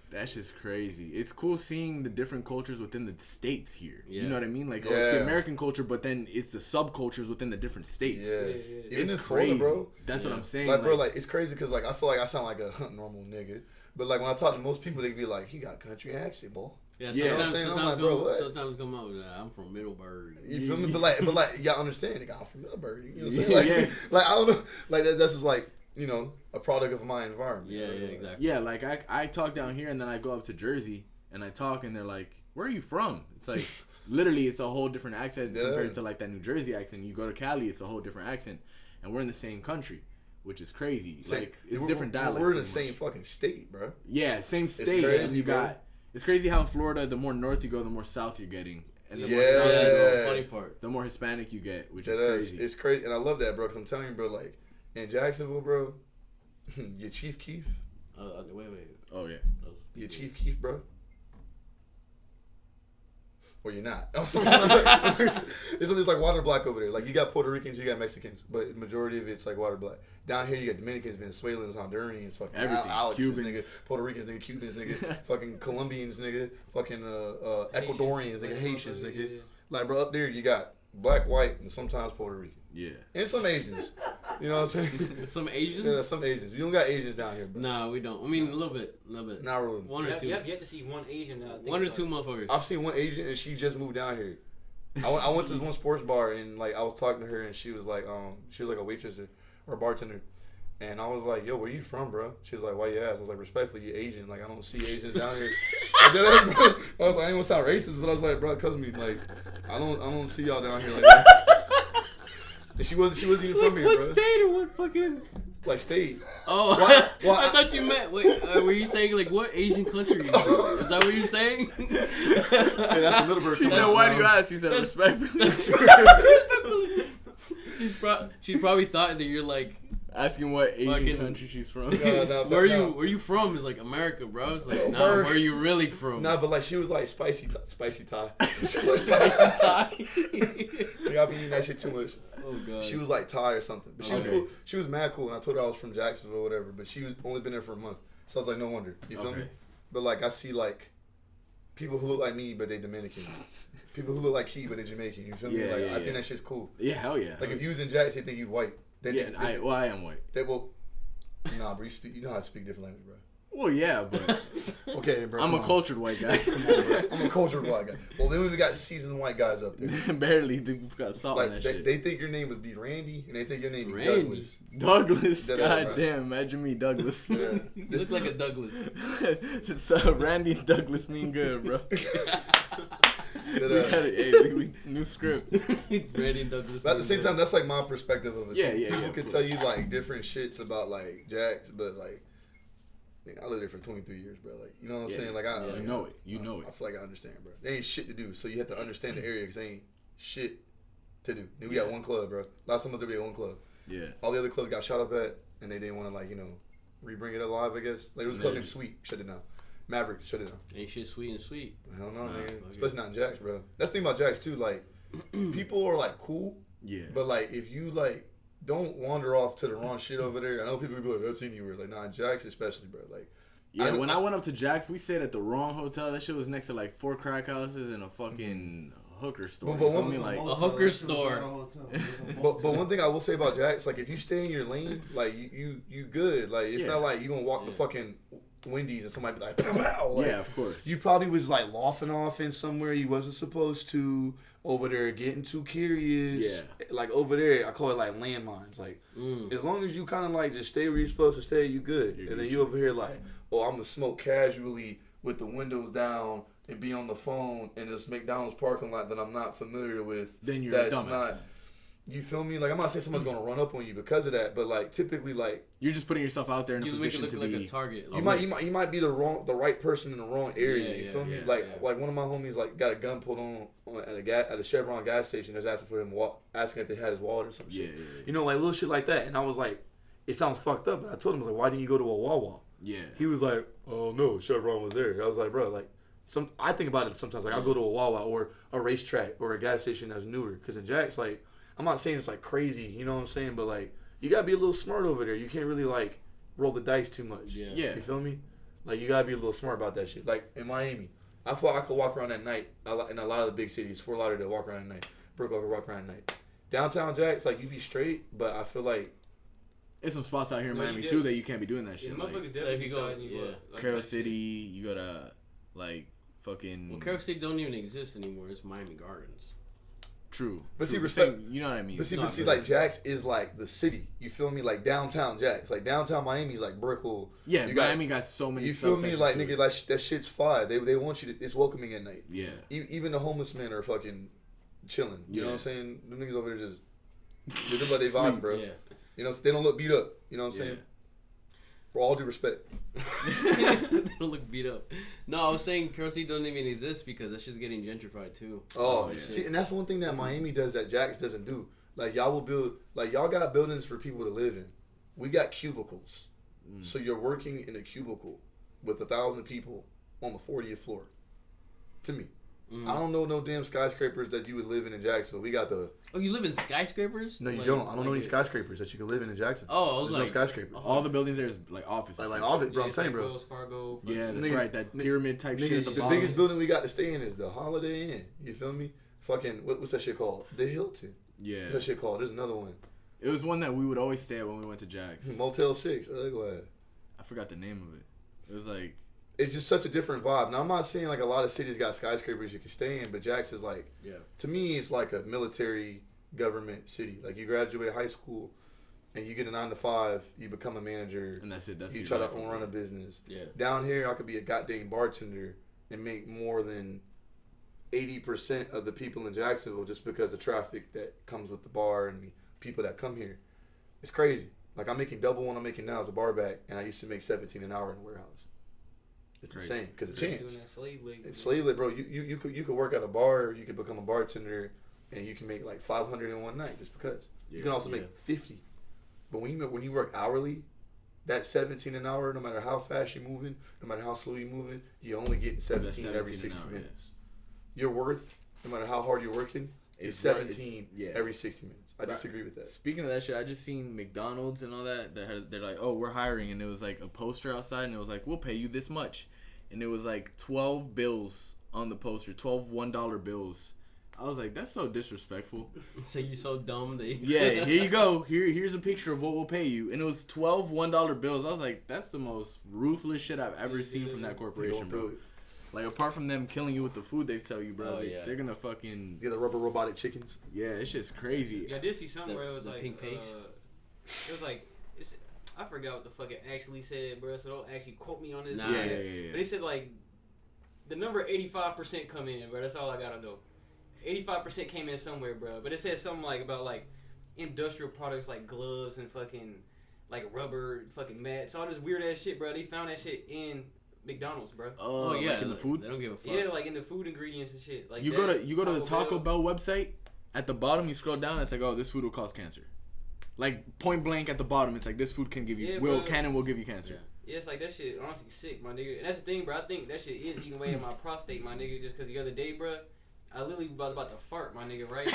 That's just crazy. It's cool seeing the different cultures within the states here. Yeah. You know what I mean? Like, it's the American culture, but then it's the subcultures within the different states. Yeah. Yeah. Even It's in crazy, Florida, bro. That's what I'm saying. Like, bro, like it's crazy because like I feel like I sound like a normal nigga, but like when I talk to most people, they be like, "He got country accent, boy." Yeah, Yeah, sometimes, I'm saying, I'm sometimes, like, bro, what? sometimes come out with I'm from Middleburg. You feel me? But like y'all understand, nigga, I'm from Middleburg. You know what I'm saying? Like, like I don't know, like that's just like a product of my environment. Yeah, exactly. Yeah, like I talk down here and then I go up to Jersey and I talk and they're like, "Where are you from?" It's like literally it's a whole different accent compared to like that New Jersey accent. You go to Cali, it's a whole different accent, and we're in the same country, which is crazy. Like it's different dialects. We're in the same fucking state, bro. Yeah, same state. crazy, and you bro. got. It's crazy how in Florida, the more north you go, the more south you're getting, and the more Yeah. south you That's go, the funny part. the more Hispanic you get, which That is is, crazy. it's crazy, and I love that, bro. Because I'm telling you, bro, like in Jacksonville, bro, your Chief Keef, Wait. Oh yeah. your Chief Keef, bro. Or you're not. It's like water black over there. Like you got Puerto Ricans, you got Mexicans, but the majority of it's like water black. Down here you got Dominicans, Venezuelans, Hondurans, fucking Everything. Alexes, Cubans. nigga, Puerto Ricans, nigga, Cubans, nigga, fucking Colombians, nigga, fucking Ecuadorians, nigga, Haitians, nigga. Yeah. Like bro, up there you got black, white, and sometimes Puerto Rican. Yeah. And some Asians. You know what I'm saying? Some Asians? Yeah, some Asians. You don't got Asians down here, bro. Nah, we don't. I mean, a little bit. Not really. One or two. You have yet to see one Asian now. One or two motherfuckers. I've seen one Asian and she just moved down here. I went to this one sports bar and like I was talking to her and she was like a waitress or a bartender. And I was like, "Yo, where you from, bro?" She was like, "Why you ask?" I was like, "Respectfully, you Asian. Like, I don't see Asians down here." I was like, I didn't want to sound racist, but I was like, "Bro, cause me, like, I don't see y'all down here like that." And she wasn't even from here, What bro. state or what fucking? Like state. Oh, Well, I thought you meant. Wait, were you saying like what Asian country? Are you from? Is that what you're saying? Hey, that's a Middleburg. She said, "Why do you ask?" He said, "Respectfully." She probably thought that you're like. Asking what Asian Fucking- country she's from. Where you from? It's like America, bro. It's like, nah, America. where are you really from? Nah, but like she was like spicy Thai. Spicy Thai. Like, I be eating that shit too much. Oh god. She was like Thai or something, but she was Okay. cool. She was mad cool, and I told her I was from Jacksonville or whatever. But she was only been there for a month, so I was like, no wonder. You feel me? Okay. But like I see like people who look like me but they Dominican. People who look like Key but they Jamaican. You feel me? Like I think that shit's cool. Yeah, hell yeah. Like if you was in Jax, they think you white. I am white. They will. Nah, bro, you know how to speak different language, bro. Well, yeah, but okay, bro. I'm a cultured white guy. Come on, bro. I'm a cultured white guy. Well, then we got seasoned white guys up there. Barely, they've got salt like, in that shit. They think your name would be Randy, and they think your name would be Douglas. Douglas, God damn, imagine me, Douglas. You look like a Douglas. So Randy and Douglas mean good, bro. We new script. Randy and Douglas. But at the same time, that's like my perspective of it. Yeah. People can tell you like different shits about like Jax, but like. I lived there for 23 years, bro. Like, you know what I'm saying? Like, I know it. I feel like I understand, bro. They ain't shit to do, so you have to understand the area because they ain't shit to do. Then we got one club, bro. Last time I was there, we had one club. Yeah. All the other clubs got shot up at, and they didn't want to, like, you know, re-bring it alive, I guess. Like, there was a club named Sweet, shut it down. Maverick, shut it down. Ain't shit sweet and sweet. Hell no, man. Especially not in Jax, bro. That's the thing about Jax, too. Like, people are, like, cool. Yeah. But, like, if you, like, don't wander off to the wrong shit over there, I know people be like, that's anywhere. Like, nah, in Jax especially, bro. Like, yeah, when I went up to Jax, we stayed at the wrong hotel. That shit was next to like 4 crack houses and a fucking hooker store. But a hooker store. but one thing I will say about Jax, like if you stay in your lane, like you good. Like it's not like you gonna walk the fucking Wendy's and somebody be like, pow, pow. Like, yeah, of course. You probably was like laughing off in somewhere you wasn't supposed to. Over there getting too curious. Yeah. Like over there, I call it like landmines. Like as long as you kind of like just stay where you're supposed to stay, you good. And then you over here like, oh, I'm gonna smoke casually with the windows down and be on the phone in this McDonald's parking lot that I'm not familiar with. Then you're that's dumbass. Not. You feel me? Like I'm not saying someone's gonna run up on you because of that, but like typically like you're just putting yourself out there in a position to like be a target. You might be the right person in the wrong area. You feel me? Like one of my homies like got a gun pulled on at a Chevron gas station. Just asking for him asking if they had his wallet or some shit. Yeah. You know, like little shit like that. And I was like, it sounds fucked up, but I told him I was like, why didn't you go to a Wawa? Yeah. He was like, oh no, Chevron was there. I was like, bro, like I think about it sometimes. Like I'll go to a Wawa or a racetrack or a gas station that's newer. Because in Jax, like. I'm not saying it's like crazy, you know what I'm saying, but like you gotta be a little smart over there. You can't really like roll the dice too much. Yeah. You feel me? Like you gotta be a little smart about that shit. Like in Miami, I thought I could walk around at night. In a lot of the big cities, Fort Lauderdale, walk around at night. Brooklyn, walk around at night. Downtown Jax, like you be straight, but I feel like there's some spots out here in Miami too that you can't be doing that shit. Yeah, motherfuckers definitely go. Like Carol City, you go to like fucking. Well, Carol City don't even exist anymore. It's Miami Gardens. True. But true. see, respect. You know what I mean. But see, like Jax is like the city. You feel me? Like downtown Jax. Like downtown Miami is like Brickell. Yeah, Miami got so many. You feel me? Like nigga, like that shit's fire. They want you to. It's welcoming at night. Yeah. Even the homeless men are fucking chilling. You know what I'm saying? The niggas over there just they let they vibe, bro. Yeah. You know they don't look beat up. You know what I'm saying? For all due respect. They don't look beat up. No, I was saying Carol City doesn't even exist because that shit's getting gentrified too. Oh, yeah. See, and that's one thing that Miami does that Jax doesn't do. Like y'all will build, like y'all got buildings for people to live in. We got cubicles. So you're working in a cubicle with 1,000 people on the 40th floor. To me. I don't know no damn skyscrapers that you would live in Jacksonville. We got the... Oh, you live in skyscrapers? No, you don't. I don't know any skyscrapers that you can live in Jacksonville. Oh, I was There's no skyscrapers. All the buildings there is like offices. Like office, bro. I'm saying, bro. Wells Fargo. Yeah, that's right. That pyramid type shit at the bottom. The biggest building we got to stay in is the Holiday Inn. You feel me? Fucking, what's that shit called? The Hilton. Yeah. What's that shit called? There's another one. It was one that we would always stay at when we went to Jax. Motel 6. Glad. I forgot the name of it. It was like... It's just such a different vibe. Now, I'm not saying like a lot of cities got skyscrapers you can stay in, but Jax is like, to me, it's like a military government city. Like you graduate high school and you get a 9 to 5, you become a manager. And that's it. You try to run a business. Yeah. Down here, I could be a goddamn bartender and make more than 80% of the people in Jacksonville just because of traffic that comes with the bar and the people that come here. It's crazy. Like I'm making double what I'm making now as a bar back, and I used to make $17 an hour in a warehouse. It's insane because of chance. It's slave labor, bro. You could work at a bar, you could become a bartender, and you can make like 500 in one night just because. You can also make 50. But when you work hourly, that 17 an hour, no matter how fast you're moving, no matter how slow you're moving, you're only getting 17 every 60 minutes. Your worth, no matter how hard you're working, is 17 every 60 minutes. I disagree with that. Speaking of that shit, I just seen McDonald's and all that. They're like, oh, we're hiring. And it was like a poster outside. And it was like, we'll pay you this much. And it was like 12 bills on the poster, 12 $1 bills. I was like, that's so disrespectful. So you so dumb that Yeah, here you go. Here's a picture of what we'll pay you. And it was 12 $1 bills. I was like, that's the most ruthless shit I've ever seen from that corporation, bro. Like, apart from them killing you with the food they sell you, bro, they're gonna fucking... Yeah, the rubber robotic chickens. Yeah, it's just crazy. Yeah, I did see something where it was like... pink paste. It was like... I forgot what the fuck it actually said, bro, so don't actually quote me on this. Nah, yeah. But they said, like, the number 85% come in, bro. That's all I gotta know. 85% came in somewhere, bro. But it said something like about like industrial products like gloves and fucking like rubber fucking mats, all this weird ass shit, bro. They found that shit in McDonald's, bro. Oh yeah, like in the food. They don't give a fuck. Yeah, like in the food ingredients and shit. Like you go to the Taco Bell website. At the bottom, you scroll down. It's like, oh, this food will cause cancer. Like point blank at the bottom, it's like this food can give you will give you cancer. Yeah, it's like that shit honestly sick, my nigga. And that's the thing, bro. I think that shit is eating away at my prostate, my nigga. Just because the other day, bro, I literally was about to fart, my nigga, right?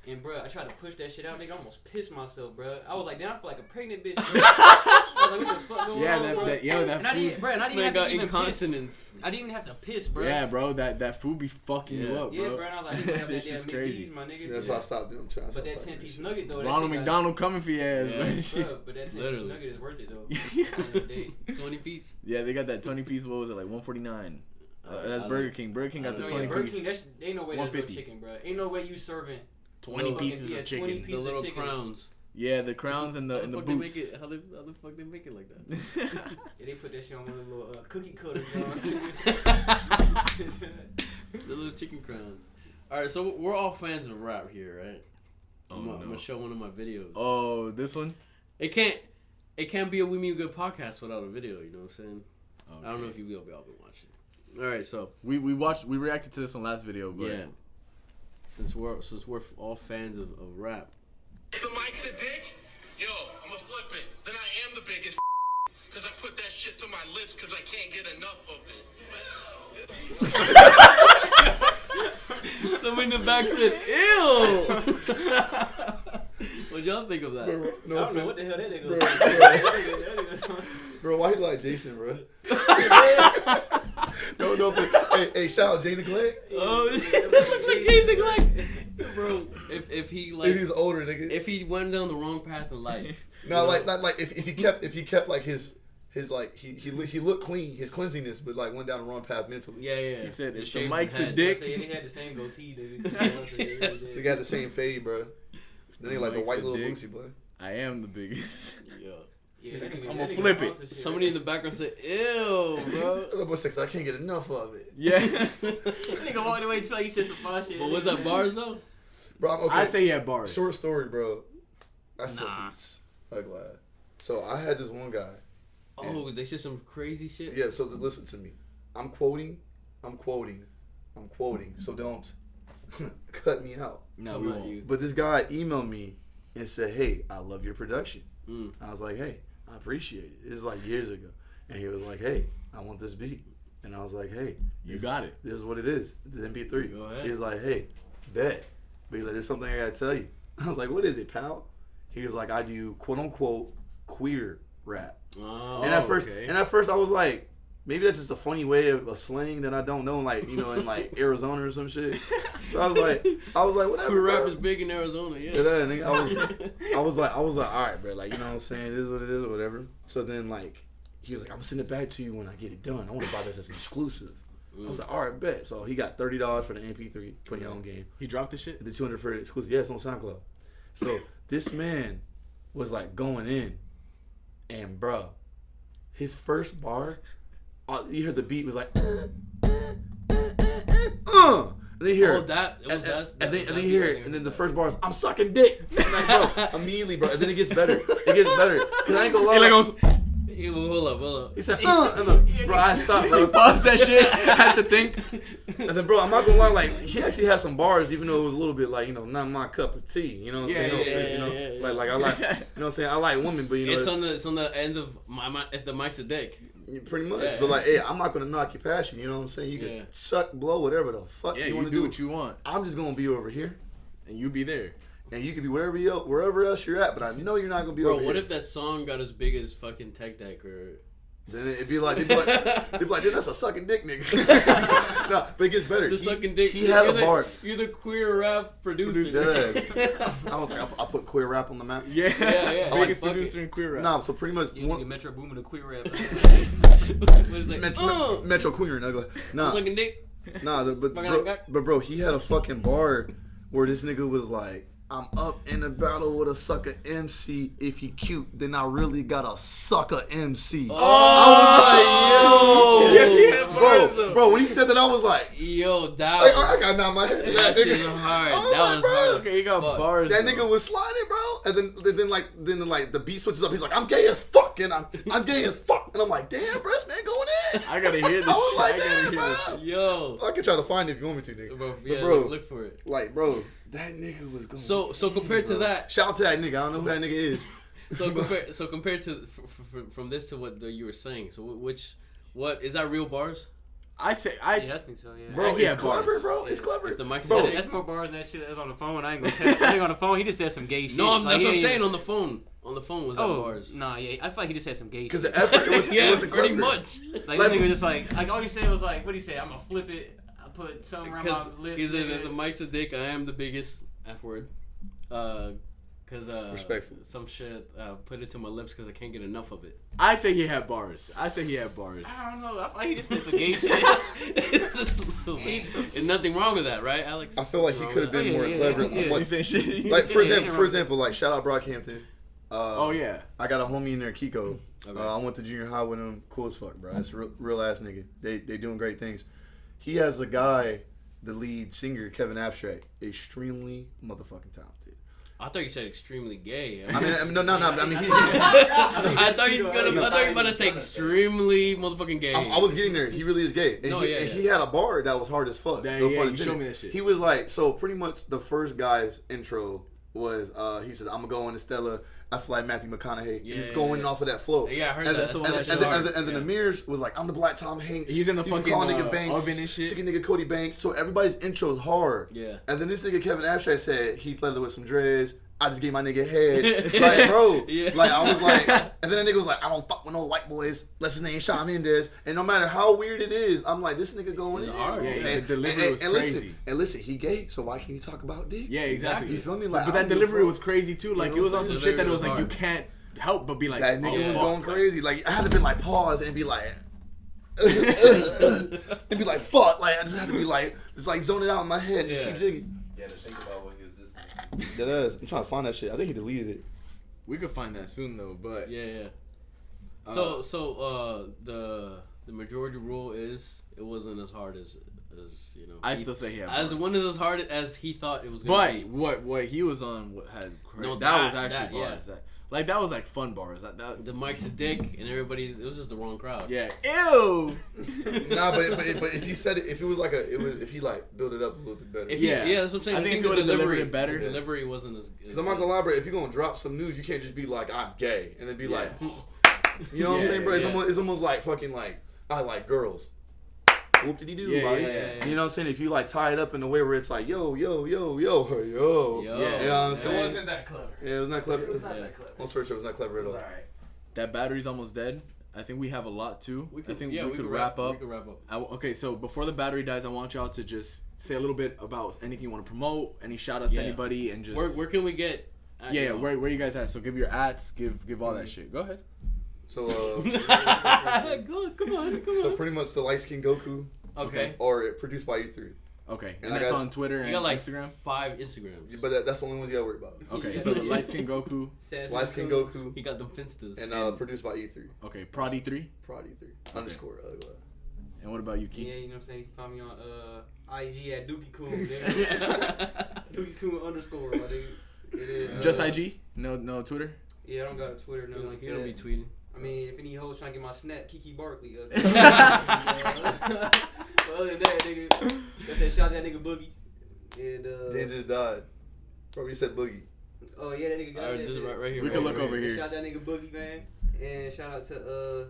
And, bro, I tried to push that shit out, nigga. I almost pissed myself, bro. I was like, damn, I feel like a pregnant bitch, bro. I was like, what the fuck going on, bro? That food. Bro, and I didn't have to even incontinence. piss. I didn't even have to piss, bro. Yeah, bro, that food be fucking you up, bro. Yeah, bro, and I was like, I didn't have that this shit's crazy. my nigga. Yeah, that's why I stopped doing. But that 10-piece nugget, though. Ronald McDonald coming for your ass, bro. But that 10-piece nugget is worth it, though. 20 piece. Yeah, they got that 20 piece. What was it, like $149? That's Burger King. Burger King got the 20 Burger piece. King, ain't no way that's no chicken, bro. Ain't no way you serving 20 pieces of chicken. The little crowns. Yeah, the crowns and the boots. How the fuck they make it like that? Yeah, they put that shit on one of the little cookie cutters, The little chicken crowns. Alright, so we're all fans of rap here, right? I'm gonna show one of my videos. Oh, this one? It can't be a We Mean Good podcast without a video, you know what I'm saying? Okay. I don't know if you will be watching. Alright, so we reacted to this on last video, but yeah. Since we're all fans of rap. If the mic's a dick, yo, I'ma flip it. Then I am the biggest because I put that shit to my lips because I can't get enough of it. Somebody in the back said, ew! What'd y'all think of that? Bro, no, I don't know what the hell that nigga was. Bro, why you like Jason, bro? No, hey, shout out Jay the Glenn. Oh, that looks like James Neglect. Bro, if he's older, nigga. If he went down the wrong path in life. No, not like if he kept like his like he looked clean, his cleanliness, but like went down the wrong path mentally. Yeah. He said if the mic's a dick. They had the same goatee, dude. They got the same fade, bro. Then they like the white little bootsy, boy. I am the biggest. Yeah, I'm gonna flip it. Somebody in the background said, ew, bro. That boy said, I can't get enough of it. Yeah. Nigga walked away too like he said some fun shit. But was that bars though? Bro, okay. I say he had bars. Short story, bro. I said beats. I'm glad. So I had this one guy. Oh, they said some crazy shit? Yeah, so listen to me. I'm quoting. So don't cut me out. No, we won't. But this guy emailed me and said, hey, I love your production. I was like, hey, I appreciate it. This is like years ago. And he was like, hey, I want this beat. And I was like, hey. You got it. This is what it is. The MP3. Go ahead. He was like, hey, bet. But he's like, there's something I got to tell you. I was like, what is it, pal? He was like, I do quote-unquote queer rap. Oh, and at first I was like, maybe that's just a funny way of a slang that I don't know, like, you know, in like Arizona or some shit. So I was like, whatever. Queer rap is big in Arizona, yeah. I was like, all right, bro, like, you know what I'm saying? It is what it is or whatever. So then, like, he was like, I'm gonna send it back to you when I get it done. I want to buy this as an exclusive. I was like, all right, bet. So he got $30 for the MP3, put in your own game. He dropped the shit? The $200 for the exclusive. Yeah, it's on SoundCloud. So this man was like going in, and bro, his first bar, you heard the beat was like, And then you hear and then you hear it, and then the first bar is, I'm sucking dick. Like, bro, immediately, bro. And then it gets better. Cause I ain't gonna lie. He like, hold up. He said, and then, bro, I stopped, bro. Pause that shit. I had to think. And then, bro, I'm not gonna lie, like, he actually had some bars, even though it was a little bit like, you know, not my cup of tea. You know what I'm saying? Like I like, you know what I'm saying? I like women, but you know, it's on the end of my if the mic's a dick. Pretty much, but like, hey, I'm not gonna knock your passion. You know what I'm saying? You can suck, blow, whatever the fuck you want to do. What you want. I'm just gonna be over here, and you be there, and you can be wherever else you're at. But I know you're not gonna be over here. Bro, what if that song got as big as fucking Tech Deck or Then it'd be like, dude, that's a sucking dick, nigga. No, but it gets better. The sucking dick. He had a bar. You're the queer rap producer. Yeah. I was like, I put queer rap on the map. Yeah. Biggest producer in queer rap. Nah, so pretty much. You nigga Metro Boomin the queer rap. What is that? Metro queer and ugly. Nah. Sucking dick. Nah, but bro, he had a fucking bar where this nigga was like, I'm up in a battle with a sucker MC. If he cute, then I really got a sucker MC. Oh, I was like, yo, bro, when he said that, I was like, yo, that like, I got out my head. that shit was hard. That was hard. Okay, he got bars. That nigga was sliding, bro, and then the beat switches up. He's like, I'm gay as fuck, and I'm gay as fuck, and I'm like, damn, bro, this man going in. I gotta hear this. I was like, I gotta damn, hear this bro. shit. Yo. I can try to find it if you want me to, nigga. Bro, look for it. Like, bro, that nigga was going. So compared to that, shout out to that nigga. I don't know who that nigga is. So compared to from this to what you were saying. So what is that real bars? I think so. Yeah. Bro, it's clever, bro. It's clever. If the mic's bro, dead. That's more bars than that shit that's on the phone. I ain't gonna tell you. I think on the phone he just said some gay shit. No, like, that's what I'm saying. On the phone. On the phone was that bars. Nah, yeah. I feel like he just said some gay shit. Because the effort, it wasn't pretty clever. much. Like this nigga was just like all he said was like, what he say? I'm gonna flip it. I put something around my lips. He said, if the mic's a dick, I am the biggest F word. Cause respectful. Some shit. Put it to my lips because I can't get enough of it. I say he had bars. I don't know. I feel like he just said some gay shit. There's nothing wrong with that, right, Alex? I feel like he could have been more clever. Yeah. Like for example, like shout out Brockhampton. Oh yeah. I got a homie in there, Kiko. Okay. I went to junior high with him. Cool as fuck, bro. That's a real ass nigga. They doing great things. He has a guy, the lead singer, Kevin Abstract, extremely motherfucking talented. I thought you said extremely gay. I mean, no. I mean, he's I thought you were about to say extremely motherfucking gay. I was getting there. He really is gay. And he had a bar that was hard as fuck. You showed me that shit. He was like, so pretty much the first guy's intro was, he said, I'm going to go into Stella. I feel like Matthew McConaughey. Yeah, He's going off of that flow. Yeah, I heard and that. And then Amir's was like, I'm the Black Tom Hanks. He's in the fucking nigga Banks, oven and shit. Sick nigga Cody Banks. So everybody's intro is hard. Yeah. And then this nigga Kevin Abstract said, Heath Ledger with some dreads. I just gave my nigga head. Like, bro. Yeah. Like, I was like, and then the nigga was like, I don't fuck with no white boys. Unless his name Shawn Mendes. And no matter how weird it is, I'm like, this nigga going in. Hard. Yeah, the delivery was crazy. Listen, he gay, so why can't you talk about dick? Yeah, exactly. You feel me? Like, but that delivery was crazy too. Like, it was on some shit that it was like, you hard. can't help but be like, that nigga was fuck, going bro. crazy. Like, I had to be like, pause and be like, and be like, fuck. Like, I just had to be like, just like zone it out in my head. Just keep jigging. Yeah, to think about what he was listening. That is. I'm trying to find that shit. I think he deleted it. We could find that soon though, but Yeah. So the majority rule is it wasn't as hard as you know. I still say he had as bars. one is as hard as he thought it was gonna be. But what he was on had crazy. No, that was that, actually bars. yeah. That was like fun bars. That The mic's a dick and everybody's. It was just the wrong crowd. yeah. Ew. Nah, but if he said it, if it was like if he like built it up a little bit better. Yeah, that's what I'm saying. I think if the he would've delivery delivered it better. The delivery wasn't as. Because I'm not gonna lie, bro. If you're gonna drop some news, you can't just be like, I'm gay, and then be like, you know what I'm Yeah, saying, bro? yeah. It's almost like fucking like I like girls. Whoop did he do, Yeah, buddy? yeah. You know what I'm saying? If you like tie it up in a way where it's like, yo. Yo. You know what I'm It saying? wasn't that clever. Yeah, it was not clever. It was not that clever. I'll search it was not clever at It was all. alright. That battery's almost dead. I think we have a lot too. We could, I think yeah, we could wrap up. We could wrap up. Okay, so before the battery dies, I want y'all to just say a little bit about anything you want to promote, any shout outs to anybody, and just Where can we get? where you guys at? So give your ats, give all that shit. Go ahead. So Come on. so pretty much the light skin Goku. Okay. Or produced by E3. Okay, And and I that's got- on Twitter You and got like Instagram. 5 Instagrams. But that's the only ones you gotta worry about. Okay, so the light skin Goku. Light skin Goku He got them finstas. and produced by E3. Okay, Prod E3. Prod E3 underscore. And what about you, Yeah, Keith? you know what I'm saying? You can find me on IG at Dookie Coon. Dookie Coon underscore, my nigga. It is, Just IG? No Twitter? Yeah, I don't got a Twitter, nothing like You're gonna be that. tweeting. I mean, if any hoes trying to get my snap, Kiki Barkley. But other than that, nigga, I said shout out that nigga Boogie. And Dan just died. Probably said Boogie. oh yeah, that nigga got Alright, that this is shit. right here. We can look over here. Shout out that nigga Boogie, man, and shout out to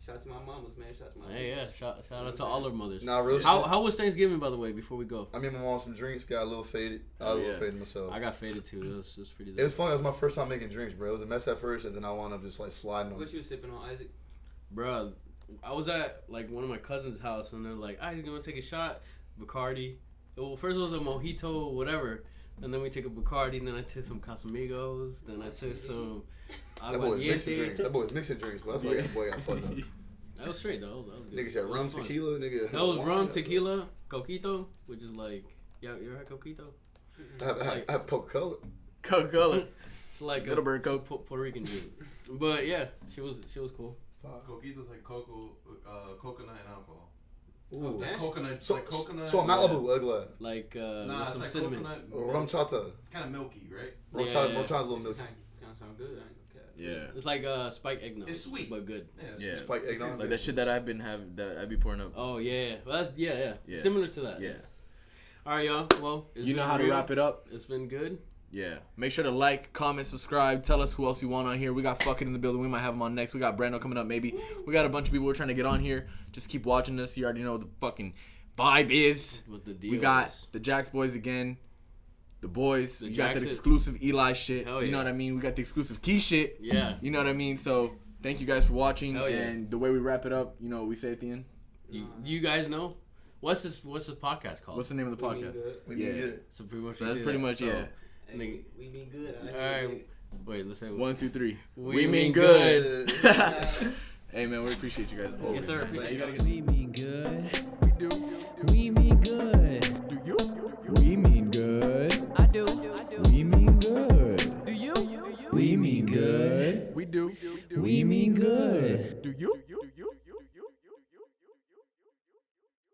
Shout out to my mamas, man. Shout out to my Hey, yeah. Shout out to all our mothers. Nah, real shit. How was Thanksgiving, by the way, before we go? I made my mom some drinks, got a little faded. I was a little faded myself. I got faded too. It was pretty dope. It was fun. It was my first time making drinks, bro. It was a mess at first, and then I wound up just like sliding on. What you sipping on, Isaac? Bro, I was at like one of my cousin's house, and they're like, he's going to take a shot. Bacardi. Well, first it was a mojito, whatever. And then we took a Bacardi, and then I took some Casamigos. Then I took some That boy was mixing drinks. That boy was mixing drinks, bro. That's why that boy got fucked up. That was straight, though. That was good. Niggas said rum, tequila, nigga. That was rum, tequila, coquito, which is like, you ever had coquito? I have Coca-Cola. Coca-Cola. It's like Middleburg Coke. Puerto Rican drink. But yeah, she was cool. Coquito's like coconut and alcohol. Ooh. Okay. Coconut, So, like coconut. so a Malibu, ugly. Like, Nah, with it's some like cinnamon. coconut. Rum chata. It's kind of milky, right? Rum chata's a little milky. Kind of sound good. I ain't gonna cap. Yeah. It's like spiked eggnog. It's sweet, but good. Yeah. Spike eggnog. Like that shit that I've been that I be pouring up. Oh yeah, well, that's yeah. Similar to that. Yeah. All right, y'all. Well, You know how to wrap it up. It's been good. Yeah. Make sure to like, comment, subscribe. Tell us who else you want on here. We got fucking in the building. We might have him on next. We got Brando coming up maybe. We got a bunch of people we're trying to get on here. Just keep watching us. You already know what the fucking vibe is. What the deal We got is. the Jax boys again. The boys. The You got that Jaxes. exclusive Eli shit. Hell You know yeah. what I mean? We got the exclusive Key shit. Yeah. You know what I mean? So thank you guys for watching. Hell yeah. And the way we wrap it up, you know what we say at the end? You guys know what's this podcast called? What's the name of the We mean podcast? good. We need it. So pretty much. So that's you see pretty that. much, So, yeah. Hey, we mean good. All right. Wait, let's say 1, 2, 3. We mean mean good. Hey man, we appreciate you guys. Yes, sir. Appreciate You you. gotta get. We mean good. We do. We mean good. Do you? We mean good. I do. We mean good. Do you? We mean good. We do. We mean good. Do you?